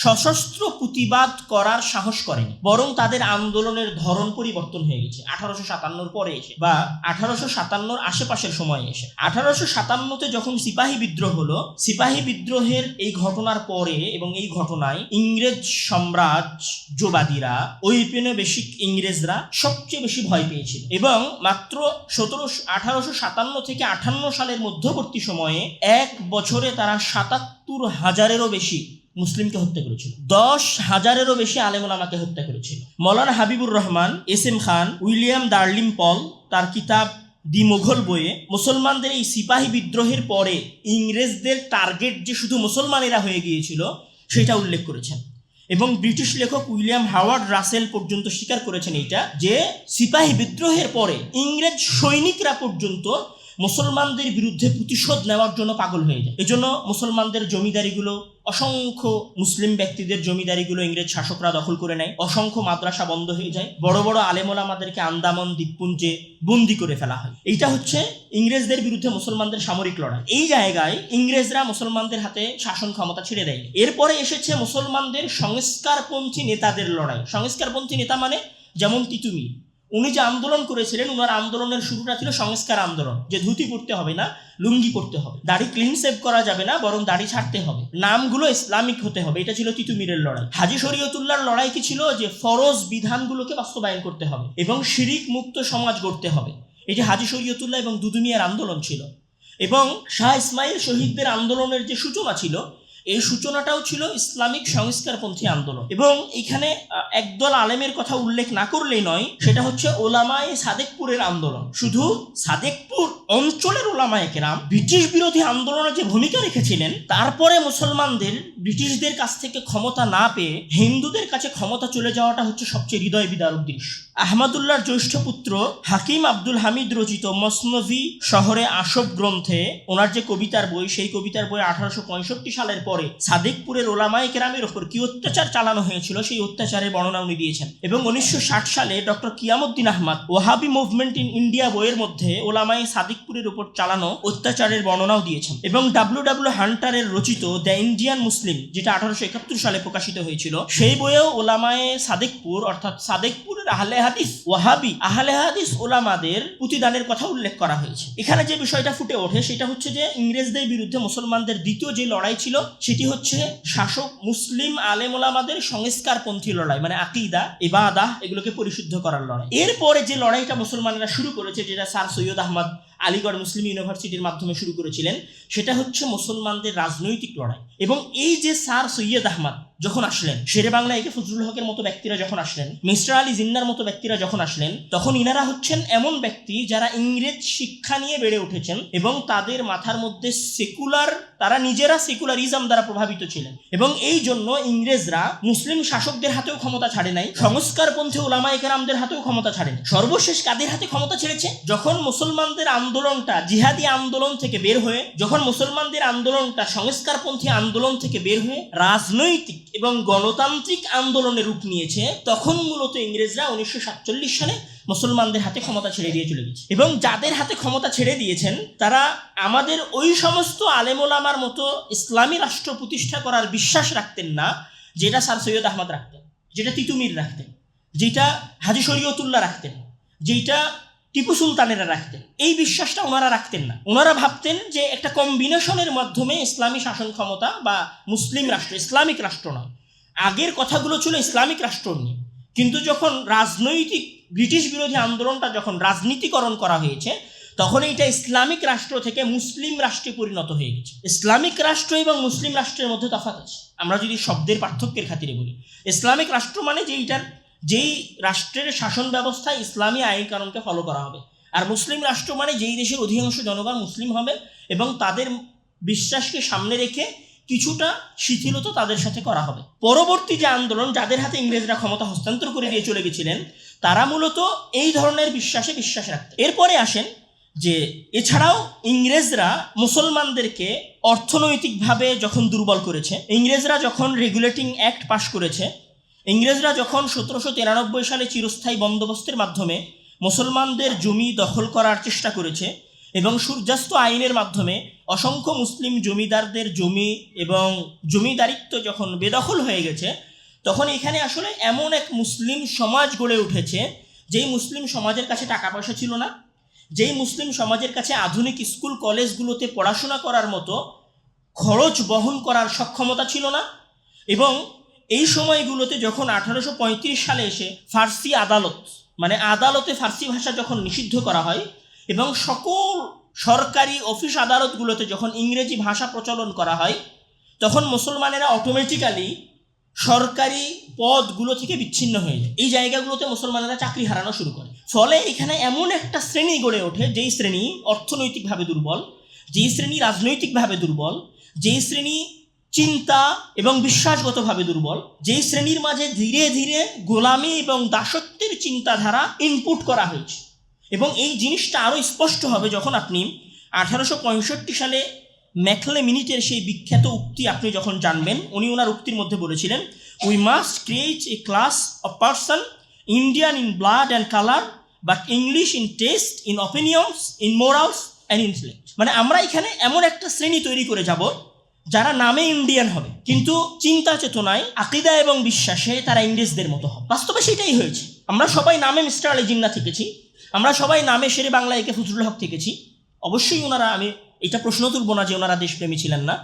সশস্ত্র প্রতিবাদ করার সাহস করেনি, বরং তাদের আন্দোলনের ধরন পরিবর্তন হয়ে গেছে 1857 পরে এসে বা 1857 আশেপাশের সময়ে এসে। 1857-তে যখন সিপাহী বিদ্রোহ হলো, সিপাহী বিদ্রোহের এই ঘটনার পরে এবং এই ঘটনায় ইংরেজ সাম্রাজ্যবাদীরা, ঔপনিবেশিক ইংরেজরা সবচেয়ে বেশি ভয় পেয়েছিল, এবং মাত্র 1857 থেকে 58 সালের মধ্যবর্তী সময়ে 1 বছরে তারা 77,000-এরও বেশি মুসলিমকে হত্যা করেছিল, 10,000-এরও বেশি আলেম ওলামাকে হত্যা করেছিল। মৌলানা হাবিবুর রহমান, এস.এম. খান, উইলিয়াম ডার্লিং পল তার কিতাব দি মুঘল বইয়ে মুসলমানদের এই সিপাহী বিদ্রোহের পরে ইংরেজদের টার্গেট যে শুধু মুসলমানেরা হয়ে গিয়েছিল সেটা উল্লেখ করেছেন, এবং ব্রিটিশ লেখক উইলিয়াম হাওয়ার্ড রাসেল পর্যন্ত স্বীকার করেছেন এইটা, যে সিপাহী বিদ্রোহের পরে ইংরেজ সৈনিকরা পর্যন্ত মুসলমানদের বিরুদ্ধে প্রতিশোধ নেওয়ার জন্য পাগল হয়ে যায়। এজন্য মুসলমানদের জমিদারিগুলো, অসংখ্য মুসলিম ব্যক্তিদের জমিদারিগুলো ইংরেজ শাসকরা দখল করে নেয়, অসংখ্য মাদ্রাসা বন্ধ হয়ে যায়, বড় বড় আলেম ওলামাদেরকে আন্দামান দ্বীপপুঞ্জে বন্দি করে ফেলা হয়। এইটা হচ্ছে ইংরেজদের বিরুদ্ধে মুসলমানদের সামরিক লড়াই। এই জায়গায় ইংরেজরা মুসলমানদের হাতে শাসন ক্ষমতা ছেড়ে দেয়। এরপরে এসেছে মুসলমানদের সংস্কারপন্থী নেতাদের লড়াই। সংস্কারপন্থী নেতা মানে যেমন তিতুমির, উনি যে আন্দোলন করেছিলেন, উনার আন্দোলনের শুরুটা ছিল সংস্কার আন্দোলন, যে ধুতি পরতে হবে না, লুঙ্গি পরতে হবে, দাড়ি ক্লিন সেভ করা যাবে না, বরং দাড়ি ছাড়তে হবে, নামগুলো ইসলামিক হতে হবে। এটা ছিল তিতুমিরের লড়াই। হাজী শরীয়তুল্লাহর লড়াই কি ছিল? যে ফরজ বিধানগুলোকে বাস্তবায়ন করতে হবে এবং শিরিক মুক্ত সমাজ গড়তে হবে। এটি হাজী শরীয়তুল্লাহ এবং দুদু মিয়ার আন্দোলন ছিল। এবং শাহ ইসমাইল শহীদদের আন্দোলনের যে সূচনা ছিল, এই সূচনাটাও ছিল ইসলামিক সংস্কারপন্থী আন্দোলন। এবং এখানে একদল আলেমের কথা উল্লেখ না করলেই নয়, সেটা হচ্ছে ওলামায়ে সাদেকপুরের আন্দোলন। শুধু সাদেকপুর অঞ্চলের ওলামায়ে কেরাম ব্রিটিশ বিরোধী আন্দোলনে যে ভূমিকা রেখেছিলেন, তারপরে মুসলমানদের ব্রিটিশদের কাছ থেকে ক্ষমতা না পেয়ে হিন্দুদের কাছে ক্ষমতা চলে যাওয়াটা হচ্ছে সবচেয়ে হৃদয় বিদারক দৃশ্য। আহমদুল্লাহর জ্যৈষ্ঠ পুত্র হাকিম আব্দুল হামিদ রচিত মসনভি শহরে আসব গ্রন্থে ওনার যে কবিতার বই, সেই কবিতার বই 1865 সালের পরে সাদেকপুরের ওলামায়ে কেরামের ওপর কি অত্যাচার চালানো হয়েছিল সেই অত্যাচারের বর্ণনা উনি দিয়েছেন। এবং 1960 সালে doctor Qeyamuddin Ahmad Wahabi movement in India বইয়ের মধ্যে ওলামায়ে সাদেকপুরের উপর চালানো অত্যাচারের বর্ণনাও দিয়েছেন। এবং ডাব্লিউ হান্টারের রচিত দ্য ইন্ডিয়ান মুসলিম, যেটা 1871 সালে প্রকাশিত হয়েছিল, সেই বইয়েও ওলামায়ে সাদেকপুর অর্থাৎ সাদেকপুরের আহলে হাদিস ওয়াহাবি আহলে হাদিস ওলামাদের প্রতিদানের কথা উল্লেখ করা হয়েছে। এখানে যে বিষয়টা ফুটে ওঠে সেটা হচ্ছে যে ইংরেজদের বিরুদ্ধে মুসলমানদের দ্বিতীয় যে লড়াই ছিল সেটি হচ্ছে শাসক মুসলিম আলেম ওলামাদের সংস্কারপন্থী লড়াই, মানে আকীদা, ইবাদাহ এগুলোকে পরিশুদ্ধ করার লড়াই। এরপরে যে লড়াইটা মুসলমানেরা শুরু করেছে, যেটা স্যার সৈয়দ আহমদ আলিগড় মুসলিম ইউনিভার্সিটির মাধ্যমে শুরু করেছিলেন, সেটা হচ্ছে মুসলমানদের রাজনৈতিক লড়াই। এবং এই যে স্যার সৈয়দ আহমদ যখন আসলেন, শেরে বাংলা একে ফজলুল হকের মতো ব্যক্তিরা যখন আসলেন, মিস্টার আলী জিন্নার মতো ব্যক্তিরা যখন আসলেন, তখন ইনারা হচ্ছেন এমন ব্যক্তি যারা ইংরেজ শিক্ষা নিয়ে বেড়ে উঠেছেন এবং তাদের মাথার মধ্যে সেকুলার, তারা নিজেরা সেকুলারিজম দ্বারা প্রভাবিত ছিলেন। এবং এই জন্য ইংরেজরা মুসলিম শাসকদের হাতেও ক্ষমতা ছাড়ে নাই, সংস্কারপন্থী ওলামায়ে কেরামদের হাতেও ক্ষমতা ছাড়েনি। সর্বশেষ কাদের হাতে ক্ষমতা ছেড়েছে? যখন মুসলমানদের আন্দোলনটা জিহাদি আন্দোলন থেকে বের হয়ে, যখন মুসলমানদের আন্দোলনটা সংস্কারপন্থী আন্দোলন থেকে বের হয়ে রাজনৈতিক এবং গণতান্ত্রিক আন্দোলনের রূপ নিয়েছে, তখন মূলত ইংরেজরা 1947 সালে মুসলমানদের হাতে ক্ষমতা ছেড়ে দিয়ে চলে গেছে। এবং যাদের হাতে ক্ষমতা ছেড়ে দিয়েছেন তারা আমাদের ওই সমস্ত আলেমোলামার মতো ইসলামী রাষ্ট্র প্রতিষ্ঠা করার বিশ্বাস রাখতেন না, যেটা স্যার সৈয়দ আহমদ রাখতেন, যেটা তিতুমির রাখতেন, যেটা হাজী শরীয়তুল্লাহ রাখতেন, যেটা টিপু সুলতানেরা রাখতেন। এই বিশ্বাসটা ওনারা রাখতেন না। ওনারা ভাবতেন যে একটা কম্বিনেশনের মাধ্যমে ইসলামী শাসন ক্ষমতা বা মুসলিম রাষ্ট্র, ইসলামিক রাষ্ট্র নয়। আগের কথাগুলো ছিল ইসলামিক রাষ্ট্র নিয়ে, কিন্তু যখন রাজনৈতিক ব্রিটিশ বিরোধী আন্দোলনটা যখন রাজনীতিকরণ করা হয়েছে, তখন এইটা ইসলামিক রাষ্ট্র থেকে মুসলিম রাষ্ট্রে পরিণত হয়ে গেছে। ইসলামিক রাষ্ট্র এবং মুসলিম রাষ্ট্রের মধ্যে তফাৎ আছে। আমরা যদি শব্দের পার্থক্যের খাতিরে বলি, ইসলামিক রাষ্ট্র মানে যেই রাষ্ট্রের শাসন ব্যবস্থায় ইসলামী আইন কানুনকে ফলো করা হবে, আর মুসলিম রাষ্ট্র মানে যেই দেশের অধিকাংশ জনগণ মুসলিম হবে এবং তাদের বিশ্বাসকে সামনে রেখে কিছুটা শিথিলতা তাদের সাথে করা হবে। পরবর্তী যে আন্দোলন, যাদের হাতে ইংরেজরা ক্ষমতা হস্তান্তর করে দিয়ে চলে গেছিলেন, তারা মূলত এই ধরনের বিশ্বাস রাখতেন। এরপরে আসেন যে এছাড়াও ইংরেজরা মুসলমানদেরকে অর্থনৈতিকভাবে যখন দুর্বল করেছে, ইংরেজরা যখন রেগুলেটিং অ্যাক্ট পাশ করেছে, ইংরেজরা যখন 1793 সালে চিরস্থায়ী বন্দোবস্তের মাধ্যমে মুসলমানদের জমি দখল করার চেষ্টা করেছে এবং সূর্যাস্ত আইনের মাধ্যমে অসংখ্য মুসলিম জমিদারদের জমি এবং জমিদারিত্ব যখন বেদখল হয়ে গেছে, তখন এখানে আসলে এমন এক মুসলিম সমাজ গড়ে উঠেছে যেই মুসলিম সমাজের কাছে টাকা পয়সা ছিল না, যেই মুসলিম সমাজের কাছে আধুনিক স্কুল কলেজগুলোতে পড়াশোনা করার মতো খরচ বহন করার সক্ষমতা ছিল না। এবং এই সময়গুলোতে যখন 1835 সালে এসে ফার্সি আদালত, মানে আদালতে ফার্সি ভাষা যখন নিষিদ্ধ করা হয় এবং সকল সরকারি অফিস আদালতগুলোতে যখন ইংরেজি ভাষা প্রচলন করা হয়, তখন মুসলমানেরা অটোমেটিক্যালি সরকারি পদগুলো থেকে বিচ্ছিন্ন হয়ে যায়। এই জায়গাগুলোতে মুসলমানেরা চাকরি হারানো শুরু করে। ফলে এখানে এমন একটা শ্রেণী গড়ে ওঠে, যেই শ্রেণী অর্থনৈতিকভাবে দুর্বল, যেই শ্রেণী রাজনৈতিকভাবে দুর্বল, যেই শ্রেণী চিন্তা এবং বিশ্বাসগতভাবে দুর্বল, যেই শ্রেণীর মাঝে ধীরে ধীরে গোলামি এবং দাসত্বের চিন্তাধারা ইনপুট করা হয়েছে। এবং এই জিনিসটা আরও স্পষ্ট হবে যখন আপনি 1865 সালে ম্যাকলে মিনিটের সেই বিখ্যাত উক্তি আপনি যখন জানবেন। উনি ওনার উক্তির মধ্যে বলেছিলেন, we must create a class of person Indian in blood and colour but English in test, in অপিনিয়নস, in morals and intellect. মানে আমরা এখানে এমন একটা শ্রেণী তৈরি করে যাব যারা নামে ইন্ডিয়ান হবে, কিন্তু চিন্তা চেতনায়, আকিদা এবং বিশ্বাসে তারা ইংরেজদের মতো হবে। বাস্তবে সেটাই হয়েছে। আমরা সবাই নামে মিস্টার আলী জিন্নাহ থেকেছি, আমরা সবাই নামে শেরে বাংলা একে ফজলুল হক থেকেছি। অবশ্যই ওনারা, আমি এটা প্রশ্ন তুলব না যে ওনারা দেশপ্রেমী ছিলেন না,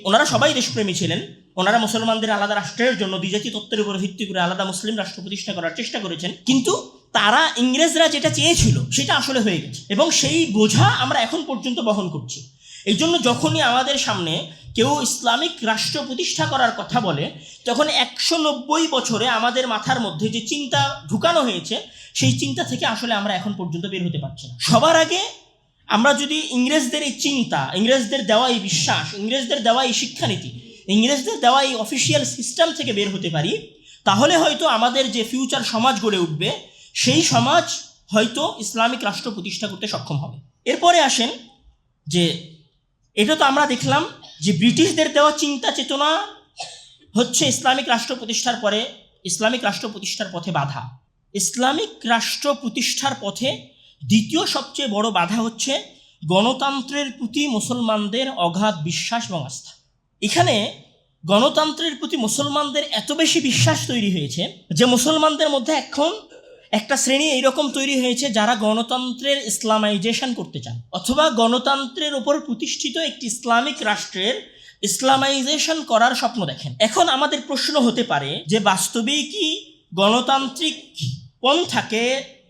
ওনারা সবাই দেশপ্রেমী ছিলেন। ওনারা মুসলমানদের আলাদা রাষ্ট্রের জন্য দ্বিজাতি তত্ত্বের উপর ভিত্তি করে আলাদা মুসলিম রাষ্ট্র প্রতিষ্ঠা করার চেষ্টা করেছেন, কিন্তু তারা ইংরেজরা যেটা চেয়েছিল সেটা আসলে হয়ে গেছে এবং সেই বোঝা আমরা এখন পর্যন্ত বহন করছি। এই জন্য যখনই আমাদের সামনে কেউ ইসলামিক রাষ্ট্র প্রতিষ্ঠা করার কথা বলে, তখন 190 বছরে আমাদের মাথার মধ্যে যে চিন্তা ঢুকানো হয়েছে, সেই চিন্তা থেকে আসলে আমরা এখন পর্যন্ত বের হতে পারছি না। সবার আগে আমরা যদি ইংরেজদের এই চিন্তা, ইংরেজদের দেওয়া এই বিশ্বাস, ইংরেজদের দেওয়া এই শিক্ষানীতি, ইংরেজদের দেওয়া এই অফিসিয়াল সিস্টেম থেকে বের হতে পারি, তাহলে হয়তো আমাদের যে ফিউচার সমাজ গড়ে উঠবে, সেই সমাজ হয়তো ইসলামিক রাষ্ট্র প্রতিষ্ঠা করতে সক্ষম হবে। এরপরে আসেন যে এটা তো আমরা দেখলাম যে ব্রিটিশদের দেওয়া চিন্তা চেতনা হচ্ছে ইসলামিক রাষ্ট্র প্রতিষ্ঠার পরে ইসলামিক রাষ্ট্র প্রতিষ্ঠার পথে বাধা। ইসলামিক রাষ্ট্র প্রতিষ্ঠার পথে দ্বিতীয় সবচেয়ে বড় বাধা হচ্ছে গণতন্ত্রের প্রতি মুসলমানদের অগাধ বিশ্বাস এবং আস্থা। এখানে গণতন্ত্রের প্রতি মুসলমানদের এত বেশি বিশ্বাস তৈরি হয়েছে যে মুসলমানদের মধ্যে এখন একটা শ্রেণী এইরকম তৈরি হয়েছে যারা গণতন্ত্রের ইসলামাইজেশন করতে চান, অথবা গণতন্ত্রের উপর প্রতিষ্ঠিত একটি ইসলামিক রাষ্ট্রের ইসলামাইজেশন করার স্বপ্ন দেখেন। এখন আমাদের প্রশ্ন হতে পারে যে বাস্তবেই কি গণতান্ত্রিক পন্থাকে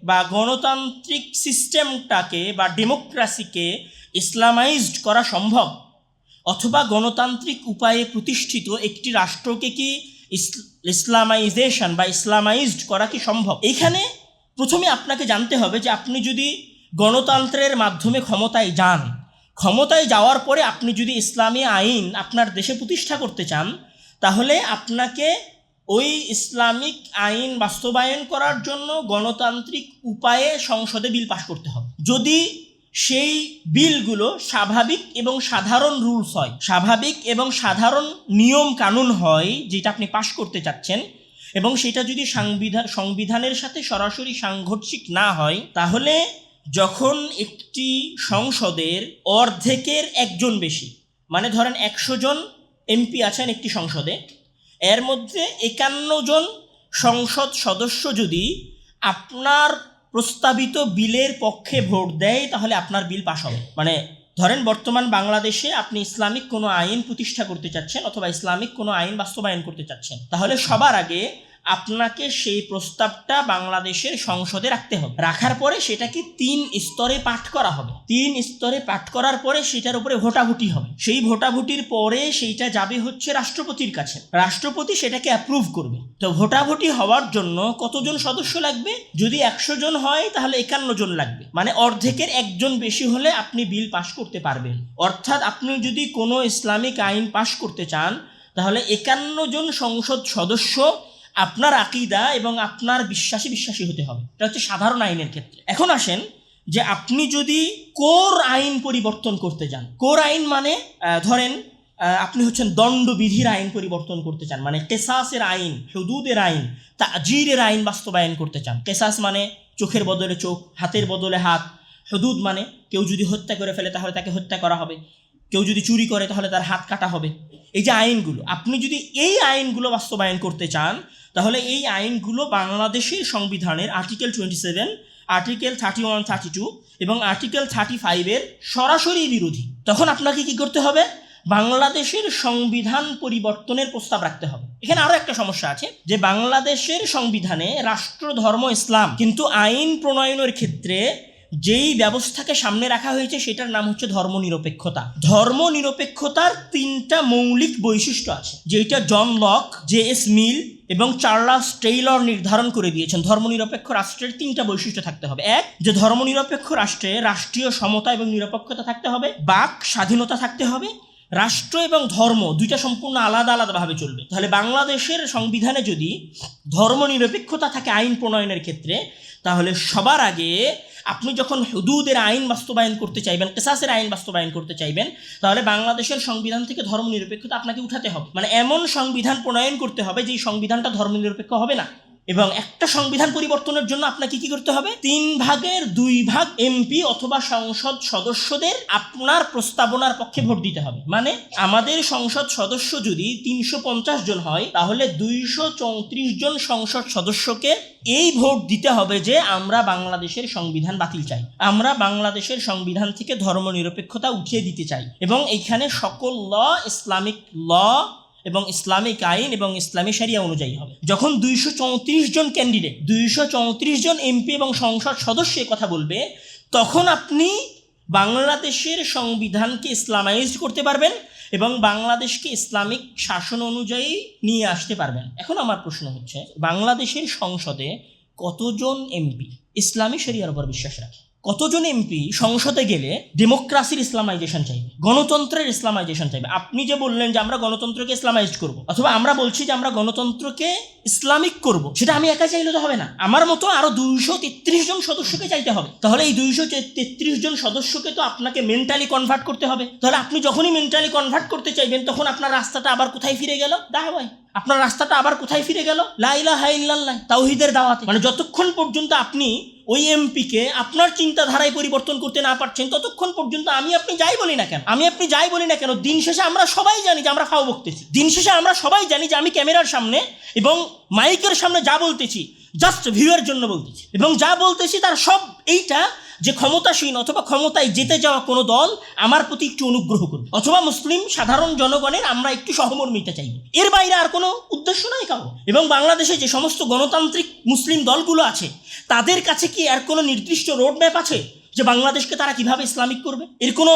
বা গণতান্ত্রিক সিস্টেমটাকে বা ডেমোক্রেসিকে ইসলামাইজড করা সম্ভব, অথবা গণতান্ত্রিক উপায়ে প্রতিষ্ঠিত একটি রাষ্ট্রকে কি ইসলামাইজেশন বা ইসলামাইজড করা কি সম্ভব? এইখানে প্রথমে আপনাকে জানতে হবে যে আপনি যদি গণতন্ত্রের মাধ্যমে ক্ষমতায় যান, ক্ষমতায় যাওয়ার পরে আপনি যদি ইসলামী আইন আপনার দেশে প্রতিষ্ঠা করতে চান, তাহলে আপনাকে ওই ইসলামিক আইন বাস্তবায়ন করার জন্য গণতান্ত্রিক উপায়ে সংসদে বিল পাস করতে হবে। যদি সেই বিলগুলো স্বাভাবিক এবং সাধারণ রুলস হয়, স্বাভাবিক এবং সাধারণ নিয়ম কানুন হয় যেটা আপনি পাশ করতে চাচ্ছেন, এবং সেটা যদি সংবিধানের সাথে সরাসরি সাংঘর্ষিক না হয়, তাহলে যখন একটি সংসদের অর্ধেকের একজন বেশি, মানে ধরেন 100 জন এমপি আছেন একটি সংসদে, এর মধ্যে 51 জন সংসদ সদস্য যদি আপনার প্রস্তাবিত বিলের পক্ষে ভোট দেয়, তাহলে আপনার বিল পাস হবে। মানে ধরেন বর্তমান বাংলাদেশে আপনি ইসলামিক কোনো আইন প্রতিষ্ঠা করতে চাচ্ছেন অথবা ইসলামিক কোনো আইন বাস্তবায়ন করতে চাচ্ছেন, তাহলে সবার আগে আপনাকে সেই প্রস্তাবটা বাংলাদেশের সংসদে রাখতে হবে। রাখার পরে সেটাকে 3 স্তরে পাঠ করা হবে। 3 স্তরে পাঠ করার পরে সেটার উপরে ভোটাভুটি হবে। সেই ভোটাভুটির পরে সেইটা যাবে হচ্ছে রাষ্ট্রপতির কাছে, রাষ্ট্রপতি সেটাকে অ্যাপ্রুভ করবে। তো ভোটাভুটি হওয়ার জন্য কতজন সদস্য লাগবে? যদি 100 জন হয় তাহলে 51 জন লাগবে, মানে অর্ধেকের একজন বেশি হলে আপনি বিল পাশ করতে পারবেন। অর্থাৎ আপনি যদি কোনো ইসলামিক আইন পাশ করতে চান, তাহলে 51 জন সংসদ সদস্য আপনার আকীদা এবং আপনার বিশ্বাসী হতে হবে। এটা হচ্ছে সাধারণ আইনের ক্ষেত্রে। এখন আসেন যে আপনি যদি কোর আইন পরিবর্তন করতে চান, কোর আইন মানে ধরেন আপনি হচ্ছেন দণ্ডবিধির আইন পরিবর্তন করতে চান, মানে কেসাসের আইন, হুদুদের আইন, তাজিরের আইন বাস্তবায়ন করতে চান। কেসাস মানে চোখের বদলে চোখ, হাতের বদলে হাত। হুদুদ মানে কেউ যদি হত্যা করে ফেলে তাহলে তাকে হত্যা করা হবে, কেউ যদি চুরি করে তাহলে তার হাত কাটা হবে। এই যে আইনগুলো, আপনি যদি এই আইনগুলো বাস্তবায়ন করতে চান, তাহলে এই আইনগুলো বাংলাদেশের সংবিধানের আর্টিকেল 27, আর্টিকেল 31, 32 এবং আর্টিকেল 35-এর সরাসরি বিরোধী। তখন আপনাকে কি করতে হবে? বাংলাদেশের সংবিধান পরিবর্তনের প্রস্তাব রাখতে হবে। এখানে আরো একটা সমস্যা আছে যে বাংলাদেশের সংবিধানে রাষ্ট্র ধর্ম ইসলাম, কিন্তু আইন প্রণয়নের ক্ষেত্রে যেই ব্যবস্থাকে সামনে রাখা হয়েছে সেটার নাম হচ্ছে ধর্মনিরপেক্ষতা। ধর্মনিরপেক্ষতার 3টা মৌলিক বৈশিষ্ট্য আছে, যেটা জন লক, জে.এস. মিল এবং চার্লস টেইলর নির্ধারণ করে দিয়েছেন। ধর্মনিরপেক্ষ রাষ্ট্রের 3টা বৈশিষ্ট্য থাকতে হবে। এক, যে ধর্মনিরপেক্ষ রাষ্ট্রে রাষ্ট্রীয় সমতা এবং নিরপেক্ষতা থাকতে হবে, বাক স্বাধীনতা থাকতে হবে, রাষ্ট্র এবং ধর্ম দুইটা সম্পূর্ণ আলাদা আলাদাভাবে চলবে। তাহলে বাংলাদেশের সংবিধানে যদি ধর্মনিরপেক্ষতা থাকে আইন প্রণয়নের ক্ষেত্রে, তাহলে সবার আগে আপনি যখন হুদুদের আইন বাস্তবায়ন করতে চাইবেন, কিসাসের আইন বাস্তবায়ন করতে চাইবেন, তাহলে বাংলাদেশের সংবিধান থেকে ধর্মনিরপেক্ষতা আপনাকে উঠাতে হবে। মানে এমন সংবিধান প্রণয়ন করতে হবে যে সংবিধানটা ধর্মনিরপেক্ষ হবে না। এবং একটা সংবিধান পরিবর্তনের জন্য আপনাকে কি করতে হবে? 3/2 এমপি অথবা সংসদ সদস্যদের আপনার প্রস্তাবনার পক্ষে ভোট দিতে হবে। মানে আমাদের সংসদ সদস্য যদি 350 জন হয়, তাহলে 234 জন সংসদ সদস্যকে এই ভোট দিতে হবে যে আমরা বাংলাদেশের সংবিধান বাতিল চাই, আমরা বাংলাদেশের সংবিধান থেকে ধর্মনিরপেক্ষতা উঠিয়ে দিতে চাই। এবং এইখানে সকল ল ইসলামিক ল এবং ইসলামিক আইন এবং ইসলামী শরিয়া অনুযায়ী হবে। যখন 234 জন ক্যান্ডিডেট, 234 জন এমপি এবং সংসদ সদস্য কথা বলবে, তখন আপনি বাংলাদেশের সংবিধানকে ইসলামাইজড করতে পারবেন এবং বাংলাদেশকে ইসলামিক শাসন অনুযায়ী নিয়ে আসতে পারবেন। এখন আমার প্রশ্ন হচ্ছে, বাংলাদেশের সংসদে কতজন এমপি ইসলামী শরিয়ার উপর বিশ্বাস রাখে? কতজন এমপি সংসদে গেলে ডেমোক্রেসির ইসলামাইজেশন চাইবে, গণতন্ত্রের ইসলামাইজেশন চাইবে? আপনি যে বললেন যে আমরা গণতন্ত্রকে ইসলামাইজ করব, অথবা আমরা বলছি যে আমরা গণতন্ত্রকে ইসলামিক করব, সেটা আমি একা চাইলে তো হবে না, আমার মতো আরো 233 জন সদস্যকে চাইতে হবে। তাহলে এই 233 জন সদস্যকে তো আপনাকে মেন্টালি কনভার্ট করতে হবে। তাহলে আপনি যখনই মেন্টালি কনভার্ট করতে চাইবেন, তখন আপনার রাস্তাটা আবার কোথায় ফিরে গেল? দাওয়ায়। আপনার রাস্তাটা আবার কোথায় ফিরে গেল? লা ইলাহা ইল্লাল্লাহ, তাওহীদের দাওয়াতে। মানে যতক্ষণ পর্যন্ত আপনি ওই এমপিকে আপনার চিন্তাধারায় পরিবর্তন করতে না পারছেন, ততক্ষণ পর্যন্ত আমি আপনি যাই বলি না কেন, দিন শেষে আমরা সবাই জানি যে আমরা ফাও বকতেছি। দিন শেষে আমরা সবাই জানি যে আমি ক্যামেরার সামনে এবং মাইকের সামনে যা বলতেছি জাস্ট ভিউয়ের জন্য বলতেছি, এবং যা বলতেছি তার সব এইটা যে ক্ষমতাসীন অথবা ক্ষমতায় যেতে যাওয়া কোনো দল আমার প্রতি একটু অনুগ্রহ করবে, অথবা মুসলিম সাধারণ জনগণের আমরা একটু সহমর্মিতা চাইব, এর বাইরে আর কোনো উদ্দেশ্য নাই কারো। এবং বাংলাদেশে যে সমস্ত গণতান্ত্রিক মুসলিম দলগুলো আছে, তাদের কাছে কি এর কোনো নির্দিষ্ট রোডম্যাপ আছে যে বাংলাদেশকে তারা কিভাবে ইসলামিক করবে? এর কোনো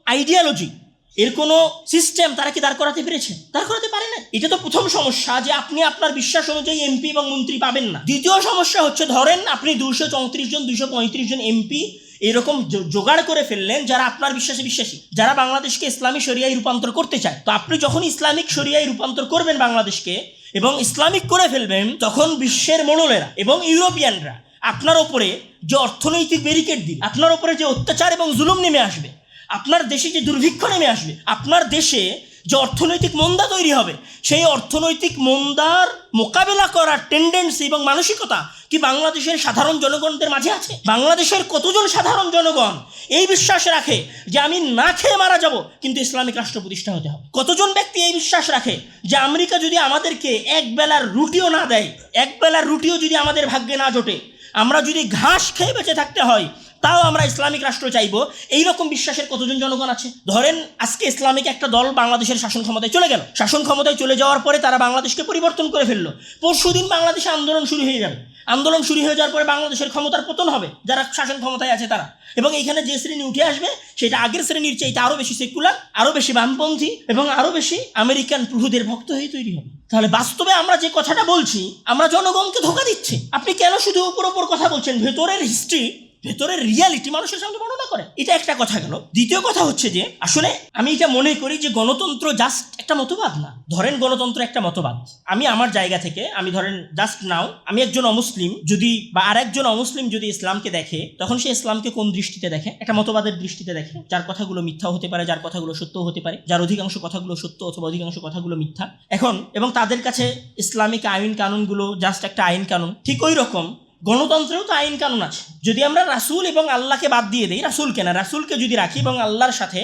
আইডিয়ালজি, এর কোনো সিস্টেম তারা কি দাঁড় করাতে পেরেছে? দাঁড় করাতে পারে না। এটা তো প্রথম সমস্যা, যে আপনি আপনার বিশ্বাস অনুযায়ী এমপি এবং মন্ত্রী পাবেন না। দ্বিতীয় সমস্যা হচ্ছে, ধরেন আপনি 234 জন 235 জন এমপি এরকম জোগাড় করে ফেললেন যারা আপনার বিশ্বাসী, যারা বাংলাদেশকে ইসলামী শরিয়ায় রূপান্তর করতে চায়। তো আপনি যখন ইসলামিক শরিয়ায় রূপান্তর করবেন বাংলাদেশকে এবং ইসলামিক করে ফেলবেন, তখন বিশ্বের মোড়লেরা এবং ইউরোপিয়ানরা আপনার ওপরে যে অর্থনৈতিক ব্যারিকেড দিবে, আপনার ওপরে যে অত্যাচার এবং জুলুম নেমে আসবে, আপনার দেশে যে দুর্ভিক্ষ নেমে আসবে, আপনার দেশে যে অর্থনৈতিক মন্দা তৈরি হবে, সেই অর্থনৈতিক মন্দার মোকাবেলা করার টেন্ডেন্সি এবং মানসিকতা কি বাংলাদেশের সাধারণ জনগণদের মাঝে আছে? বাংলাদেশের কতজন সাধারণ জনগণ এই বিশ্বাস রাখে যে আমি না খেয়ে মারা যাব কিন্তু ইসলামিক রাষ্ট্র প্রতিষ্ঠা হতে হবে? কতজন ব্যক্তি এই বিশ্বাস রাখে যে আমেরিকা যদি আমাদেরকে এক বেলার রুটিও না দেয়, এক বেলার রুটিও যদি আমাদের ভাগ্যে না জোটে, আমরা যদি ঘাস খেয়ে বেঁচে থাকতে হয় তাও আমরা ইসলামিক রাষ্ট্র চাইব, এইরকম বিশ্বাসের কতজন জনগণ আছে? ধরেন আজকে ইসলামিক একটা দল বাংলাদেশের শাসন ক্ষমতায় চলে গেল, শাসন ক্ষমতায় চলে যাওয়ার পরে তারা বাংলাদেশকে পরিবর্তন করে ফেললো, পরশুদিন বাংলাদেশে আন্দোলন শুরু হয়ে যাবে, আন্দোলন শুরু হয়ে যাওয়ার পরে বাংলাদেশের ক্ষমতার পতন হবে যারা শাসন ক্ষমতায় আছে তারা, এবং এইখানে যে শ্রেণী উঠে আসবে সেটা আগের শ্রেণীর চাইতে আরও বেশি সেকুলার, আরও বেশি বামপন্থী এবং আরও বেশি আমেরিকান প্রভুদের ভক্ত হয়ে তৈরি হবে। তাহলে বাস্তবে আমরা যে কথাটা বলছি, আমরা জনগণকে ধোঁকা দিচ্ছি। আপনি কেন শুধু উপর উপর কথা বলছেন? ভেতরের হিস্ট্রি, ভেতরের রিয়ালিটি মানুষের সামনে বর্ণনা করে। এটা একটা কথা গেল। দ্বিতীয় কথা হচ্ছে যে আসলে আমি এটা মনে করি যে গণতন্ত্র জাস্ট একটা মতবাদ না। ধরেন গণতন্ত্র একটা মতবাদ, আমি আমার জায়গা থেকে আমি ধরেন জাস্ট নাও আমি একজন অমুসলিম যদি বা আরেকজন অমুসলিম যদি ইসলামকে দেখে, তখন সে ইসলামকে কোন দৃষ্টিতে দেখে? একটা মতবাদের দৃষ্টিতে দেখে, যার কথাগুলো মিথ্যাও হতে পারে, যার কথাগুলো সত্যও হতে পারে, যার অধিকাংশ কথাগুলো সত্য অথবা অধিকাংশ কথাগুলো মিথ্যা। এখন এবং তাদের কাছে ইসলামিক আইন কানুনগুলো জাস্ট একটা আইন কানুন। ঠিক ওই রকম গণতন্ত্রেও তো আইন কানুন আছে। যদি আমরা রাসূল এবং আল্লাহকে বাদ দিয়ে দেই, রাসূলকে না, রাসূলকে যদি রাখি এবং আল্লাহর সাথে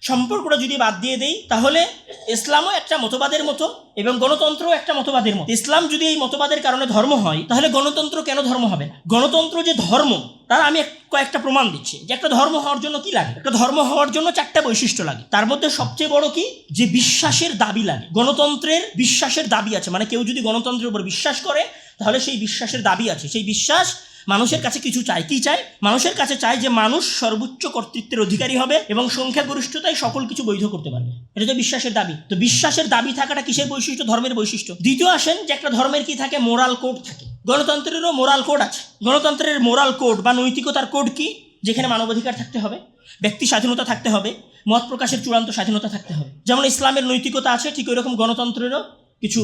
সম্পর্কটা যদি বাদ দিয়ে দেই, তাহলে ইসলামও একটা মতবাদের মতো এবং গণতন্ত্রও একটা মতবাদের মতো। ইসলাম যদি এই মতবাদের কারণে ধর্ম হয়, তাহলে গণতন্ত্র কেন ধর্ম হবে না? গণতন্ত্র যে ধর্ম, তার আমি কয়েকটা প্রমাণ দিচ্ছি যে একটা ধর্ম হওয়ার জন্য কি লাগে। একটা ধর্ম হওয়ার জন্য 4টা বৈশিষ্ট্য লাগে। তার মধ্যে সবচেয়ে বড় কি? যে বিশ্বাসের দাবি লাগে। গণতন্ত্রের বিশ্বাসের দাবি আছে, মানে কেউ যদি গণতন্ত্রের উপর বিশ্বাস করে তাহলে সেই বিশ্বাসের দাবি আছে। সেই বিশ্বাস মানুষের কাছে কিছু চায়। কি চায়? মানুষের কাছে চায় যে মানুষ সর্বোচ্চ কর্তৃত্বের অধিকারী হবে এবং সংখ্যাগরিষ্ঠতায় সকল কিছু বৈধ করতে পারবে। এটা তো বিশ্বাসের দাবি। তো বিশ্বাসের দাবি থাকাটা কিসের বৈশিষ্ট্য? ধর্মের বৈশিষ্ট্য। দ্বিতীয় আসেন যে একটা ধর্মের কি থাকে? মোরাল কোড থাকে। গণতন্ত্রেরও মোরাল কোড আছে। গণতন্ত্রের মোরাল কোড বা নৈতিকতার কোড কি? যেখানে মানবাধিকার থাকতে হবে, ব্যক্তি স্বাধীনতা থাকতে হবে, মত প্রকাশের চূড়ান্ত স্বাধীনতা থাকতে হবে। যেমন ইসলামের নৈতিকতা আছে, ঠিক ওই রকম গণতন্ত্রেরও কিছু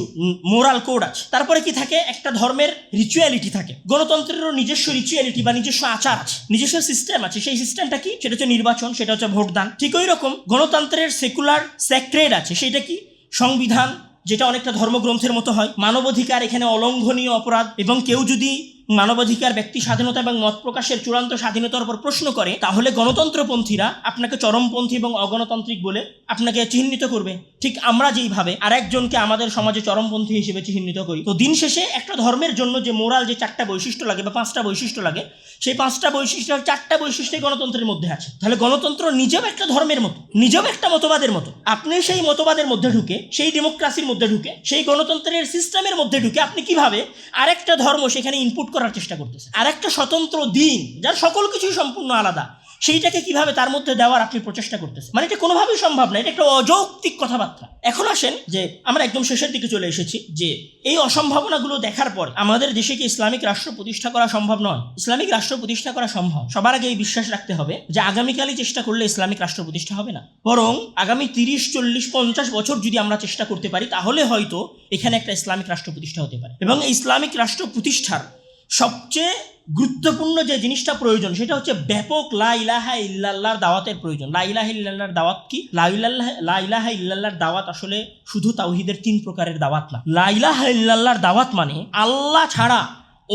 মোরাল কোড আছে। তারপরে কি থাকে? একটা ধর্মের রিচুয়ালিটি থাকে। গণতন্ত্রেরও নিজস্ব রিচুয়ালিটি বা নিজস্ব আচার আছে, নিজস্ব সিস্টেম আছে। সেই সিস্টেমটা কি? সেটা হচ্ছে নির্বাচন, সেটা হচ্ছে ভোটদান। ঠিক ওই রকম গণতন্ত্রের সেকুলার স্যাক্রেড আছে। সেটা কি? সংবিধান, যেটা অনেকটা ধর্মগ্রন্থের মতো হয়। মানবাধিকার, এখানে অলঙ্ঘনীয় অপরাধ, এবং কেউ যদি মানবাধিকার, ব্যক্তি স্বাধীনতা এবং মত প্রকাশের চূড়ান্ত স্বাধীনতার উপর প্রশ্ন করে, তাহলে গণতন্ত্রপন্থীরা আপনাকে চরমপন্থী এবং অগণতান্ত্রিক বলে আপনাকে চিহ্নিত করবে। ঠিক আমরা যেইভাবে আরেকজনকে আমাদের সমাজে চরমপন্থী হিসেবে চিহ্নিত করি। তো দিন শেষে একটা ধর্মের জন্য যে মোরাল, যে 4টা বৈশিষ্ট্য লাগে বা 5টা বৈশিষ্ট্য লাগে, সেই 5টা বৈশিষ্ট্যের 4টা বৈশিষ্ট্য গণতন্ত্রের মধ্যে আছে। তাহলে গণতন্ত্র নিজেও একটা ধর্মের মতো, নিজেও একটা মতবাদের মতো। আপনি সেই মতবাদের মধ্যে ঢুকে, সেই ডেমোক্রেসির মধ্যে ঢুকে, সেই গণতন্ত্রের সিস্টেমের মধ্যে ঢুকে আপনি কিভাবে আরেকটা ধর্ম সেখানে ইনপুট করার চেষ্টা করতেছে, আর একটা স্বতন্ত্র দিন যার সকল কিছুই সম্পূর্ণ আলাদা, সেইটাকে কিভাবে তার মধ্যে দেওয়ার আপনি প্রচেষ্টা করতেছেন। মানে এটা কোনোভাবেই সম্ভব না। এটা একটা অযৌক্তিক কথাবার্তা। এখন আসেন যে আমরা একদম শেষের দিকে চলে এসেছি, যে এই অসম্ভাবনাগুলো দেখার পর আমাদের দেশে কি ইসলামিক রাষ্ট্র প্রতিষ্ঠা করা সম্ভব নয়? ইসলামিক রাষ্ট্র প্রতিষ্ঠা করা সম্ভব। সবার আগে এই বিশ্বাস রাখতে হবে যে আগামীকালই চেষ্টা করলে ইসলামিক রাষ্ট্র প্রতিষ্ঠা হবে না, বরং আগামী 30, 40, 50 বছর যদি আমরা চেষ্টা করতে পারি, তাহলে হয়তো এখানে একটা ইসলামিক রাষ্ট্র প্রতিষ্ঠা হতে পারে। এবং এই ইসলামিক রাষ্ট্র প্রতিষ্ঠার সবচেয়ে গুরুত্বপূর্ণ যে জিনিসটা প্রয়োজন, সেটা হচ্ছে ব্যাপক লা ইলাহা ইল্লাল্লাহর দাওয়াতের প্রয়োজন। লা ইলাহা ইল্লাল্লাহর দাওয়াত কি? লা ইলাহা ইল্লাল্লাহর দাওয়াত আসলে শুধু তাওহীদের 3 প্রকারের দাওয়াত না। লা ইলাহা ইল্লাল্লাহর দাওয়াত মানে আল্লাহ ছাড়া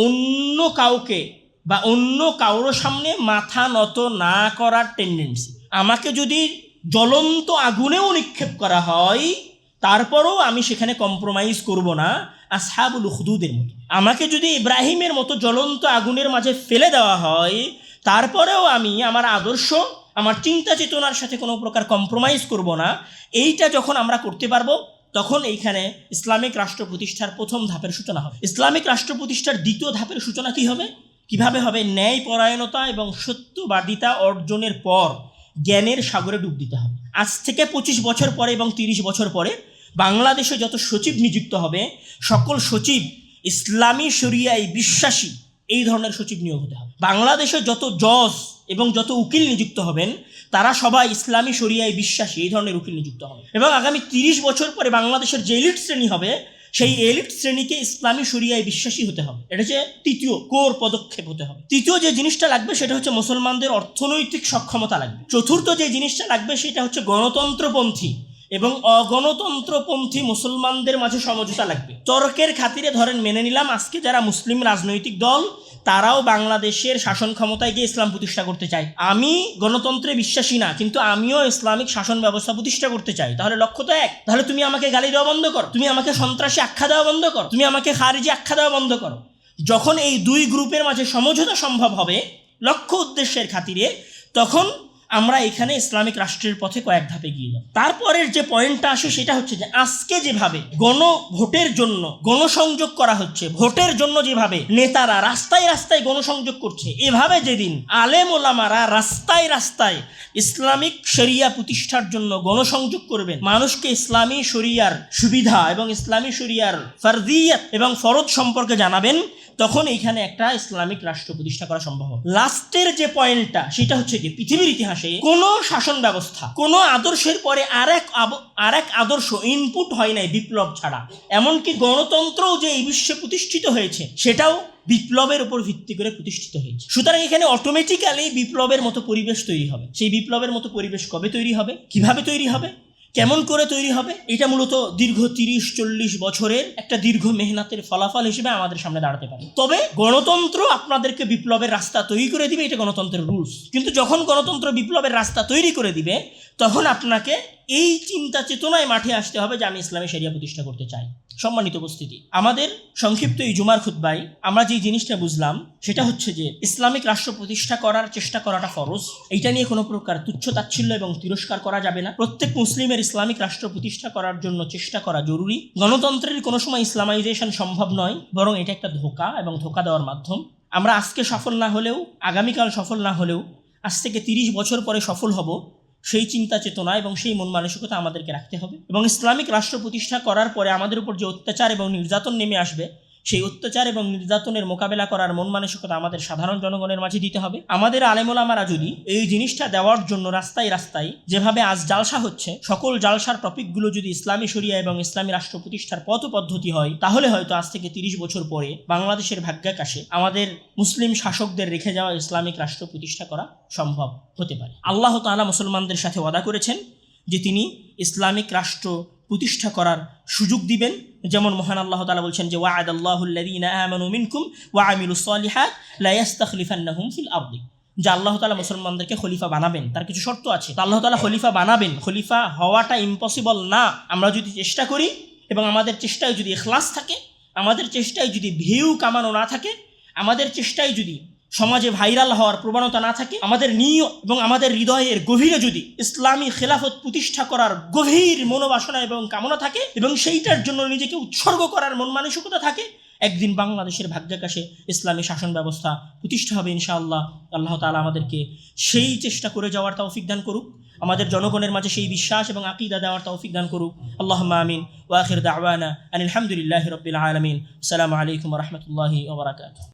অন্য কাউকে বা অন্য কারোর সামনে মাথা নত না করার টেন্ডেন্সি। আমাকে যদি জ্বলন্ত আগুনেও নিক্ষেপ করা হয়, তারপরও আমি সেখানে কম্প্রোমাইজ করব না, আসহাবুল উখদুদের মতো। আমাকে যদি ইব্রাহিমের মতো জ্বলন্ত আগুনের মাঝে ফেলে দেওয়া হয়, তারপরেও আমি আমার আদর্শ, আমার চিন্তা চেতনার সাথে কোনো প্রকার কম্প্রোমাইজ করব না। এইটা যখন আমরা করতে পারবো, তখন এইখানে ইসলামিক রাষ্ট্র প্রতিষ্ঠার প্রথম ধাপের সূচনা হবে। ইসলামিক রাষ্ট্র প্রতিষ্ঠার দ্বিতীয় ধাপের সূচনা কি হবে? কিভাবে হবে? ন্যায় পরায়ণতা এবং সত্যবাদিতা অর্জনের পর জ্ঞানের সাগরে ডুব দিতে হবে। আজ থেকে 25 বছর পরে এবং 30 বছর পরে বাংলাদেশে যত সচিব নিযুক্ত হবে, সকল সচিব ইসলামী শরিয়ায় বিশ্বাসী এই ধরনের সচিব নিয়োগ হতে হবে। বাংলাদেশে যত জজ এবং যত উকিল নিযুক্ত হবেন, তারা সবাই ইসলামী শরিয়ায় বিশ্বাসী এই ধরনের উকিল নিযুক্ত হবে। এবং আগামী 30 বছর পরে বাংলাদেশের যে এলিট শ্রেণী হবে, সেই এলিট শ্রেণীকে ইসলামী শরিয়ায় বিশ্বাসী হতে হবে। এটা হচ্ছে তৃতীয় কোর পদক্ষেপ হতে হবে। তৃতীয় যে জিনিসটা লাগবে সেটা হচ্ছে মুসলমানদের অর্থনৈতিক সক্ষমতা লাগবে। চতুর্থ যে জিনিসটা লাগবে সেটা হচ্ছে গণতন্ত্রপন্থী এবং অগণতন্ত্রপন্থী মুসলমানদের মাঝে সমঝোতা লাগবে। তর্কের খাতিরে ধরেন মেনে নিলাম আজকে যারা মুসলিম রাজনৈতিক দল তারাও বাংলাদেশের শাসন ক্ষমতায় গিয়ে ইসলাম প্রতিষ্ঠা করতে চায়। আমি গণতন্ত্রে বিশ্বাসী না, কিন্তু আমিও ইসলামিক শাসন ব্যবস্থা প্রতিষ্ঠা করতে চাই। তাহলে লক্ষ্য তো এক। তাহলে তুমি আমাকে গালি দেওয়া বন্ধ করো, তুমি আমাকে সন্ত্রাসী আখ্যা দেওয়া বন্ধ করো, তুমি আমাকে খারিজি আখ্যা দেওয়া বন্ধ করো। যখন এই দুই গ্রুপের মাঝে সমঝোতা সম্ভব হবে লক্ষ্য উদ্দেশ্যের খাতিরে, তখন আমরা এখানে ইসলামিক রাষ্ট্রের পথে কয়েক ধাপে গিয়ে যাব। তারপরের যে পয়েন্টটা আসে সেটা হচ্ছে যে আজকে যেভাবে গণভোটের জন্য গণসংযোগ করা হচ্ছে, ভোটের জন্য যেভাবে নেতারা রাস্তায় রাস্তায় গণসংযোগ করছে, এভাবে যেদিন আলেম ওলামারা রাস্তায় রাস্তায় ইসলামিক শরিয়া প্রতিষ্ঠার জন্য গণসংযোগ করবেন, মানুষকে ইসলামী শরিয়ার সুবিধা এবং ইসলামী শরিয়ার ফরজিয়াত এবং ফরজ সম্পর্কে জানাবেন, তখন এইখানে একটা ইসলামিক রাষ্ট্র প্রতিষ্ঠা করা সম্ভব হবে। লাস্টের যে পয়েন্টটা সেটা হচ্ছে কি, পৃথিবীর ইতিহাসে কোন শাসন ব্যবস্থা কোন আদর্শের পরে আরেক আদর্শ ইনপুট হয় নাই বিপ্লব ছাড়া। এমনকি গণতন্ত্রও যে এই বিশ্বে প্রতিষ্ঠিত হয়েছে সেটাও বিপ্লবের উপর ভিত্তি করে প্রতিষ্ঠিত হয়েছে। সুতরাং এখানে অটোমেটিক্যালি বিপ্লবের মতো পরিবেশ তৈরি হবে। সেই বিপ্লবের মতো পরিবেশ কবে তৈরি হবে, কিভাবে তৈরি হবে, কেমন করে তৈরি হবে, এটা মূলত দীর্ঘ 30-40 বছরের একটা দীর্ঘ মেহনতের ফলাফল হিসেবে আমাদের সামনে দাঁড়াতে পারে। তবে গণতন্ত্র আপনাদেরকে বিপ্লবের রাস্তা তৈরি করে দিবে, এটা গণতন্ত্রের রুলস। কিন্তু যখন গণতন্ত্র বিপ্লবের রাস্তা তৈরি করে দিবে, তখন আপনাকে এই চিন্তা চেতনায় মাঠে আসতে হবে যে আমি ইসলামী শরিয়া প্রতিষ্ঠা করতে চাই। সম্মানিত উপস্থিতি, আমাদের সংক্ষিপ্ত এই জুমার খুতবায় আমরা যে জিনিসটা বুঝলাম সেটা হচ্ছে যে ইসলামিক রাষ্ট্র প্রতিষ্ঠা করার চেষ্টা করাটা ফরজ। এইটা নিয়ে কোনো প্রকার তুচ্ছ তাচ্ছিল্য এবং তিরস্কার করা যাবে না। প্রত্যেক মুসলিমের ইসলামিক রাষ্ট্র প্রতিষ্ঠা করার জন্য চেষ্টা করা জরুরি। গণতন্ত্রের কোনো সময় ইসলামাইজেশন সম্ভব নয়, বরং এটা একটা ধোঁকা এবং ধোঁকা দেওয়ার মাধ্যম। আমরা আজকে সফল না হলেও, আগামীকাল সফল না হলেও, আজ থেকে 30 বছর পরে সফল হব, সেই চিন্তা চেতনা এবং সেই মন মানসিকতা আমাদেরকে রাখতে হবে। এবং ইসলামিক রাষ্ট্র প্রতিষ্ঠা করার পরে আমাদের উপর যে অত্যাচার এবং নির্যাতন নেমে আসবে, সেই অত্যাচার এবং নির্যাতনের মোকাবেলা করার মন মানসিকতা আমাদের সাধারণ জনগণের মাঝে দিতে হবে। আমাদের আলেম ওলামারা যদি এই জিনিসটা দেওয়ার জন্য রাস্তায় রাস্তায় যেভাবে আজ জালসা হচ্ছে, সকল জালসার টপিকগুলো যদি ইসলামী শরিয়া এবং ইসলামী রাষ্ট্র প্রতিষ্ঠার পথ পদ্ধতি হয়, তাহলে হয়তো আজ থেকে 30 বছর পরে বাংলাদেশের ভাগ্যাকাশে আমাদের মুসলিম শাসকদের রেখে যাওয়া ইসলামিক রাষ্ট্র প্রতিষ্ঠা করা সম্ভব হতে পারে। আল্লাহ তাআলা মুসলমানদের সাথে ওয়াদা করেছেন যে তিনি ইসলামিক রাষ্ট্র প্রতিষ্ঠা করার সুযোগ দিবেন। যেমন মহান আল্লাহ তাআলা বলছেন যে ওয়া'আদাল্লাহুল্লাযীনা আমানু মিনকুম ওয়া আমিলুস সালিহাত লা ইস্তাখলিফান্নাহুম ফিল আরদি, যে আল্লাহ তাআলা মুসলমানদেরকে খলিফা বানাবেন। তার কিছু শর্ত আছে। আল্লাহ তাআলা খলিফা বানাবেন, খলিফা হওয়াটা ইম্পসিবল না। আমরা যদি চেষ্টা করি এবং আমাদের চেষ্টায় যদি ইখলাস থাকে, আমাদের চেষ্টায় যদি ভিউ কামানো না থাকে, আমাদের চেষ্টায় যদি সমাজে ভাইরাল হওয়ার প্রবণতা না থাকে, আমাদের নিয়ত এবং আমাদের হৃদয়ের গভীরে যদি ইসলামী খেলাফত প্রতিষ্ঠা করার গভীর মনোবাসনা এবং কামনা থাকে এবং সেইটার জন্য নিজেকে উৎসর্গ করার মন মানসিকতা থাকে, একদিন বাংলাদেশের ভাগ্যাকাশে ইসলামী শাসন ব্যবস্থা প্রতিষ্ঠা হবে ইনশাআল্লাহ। আল্লাহ তাআলা আমাদেরকে সেই চেষ্টা করে যাওয়ার তৌফিক দান করুক, আমাদের জনগণের মাঝে সেই বিশ্বাস এবং আকীদা দেওয়ার তৌফিক দান করুক। আল্লাহুম্মা আমিন। ওয়া আখির দাওয়ানা আনিল হামদুলিল্লাহি রাব্বিল আলামিন। আসসালামু আলাইকুম ওয়া রাহমাতুল্লাহি ওয়া বারাকাতুহু।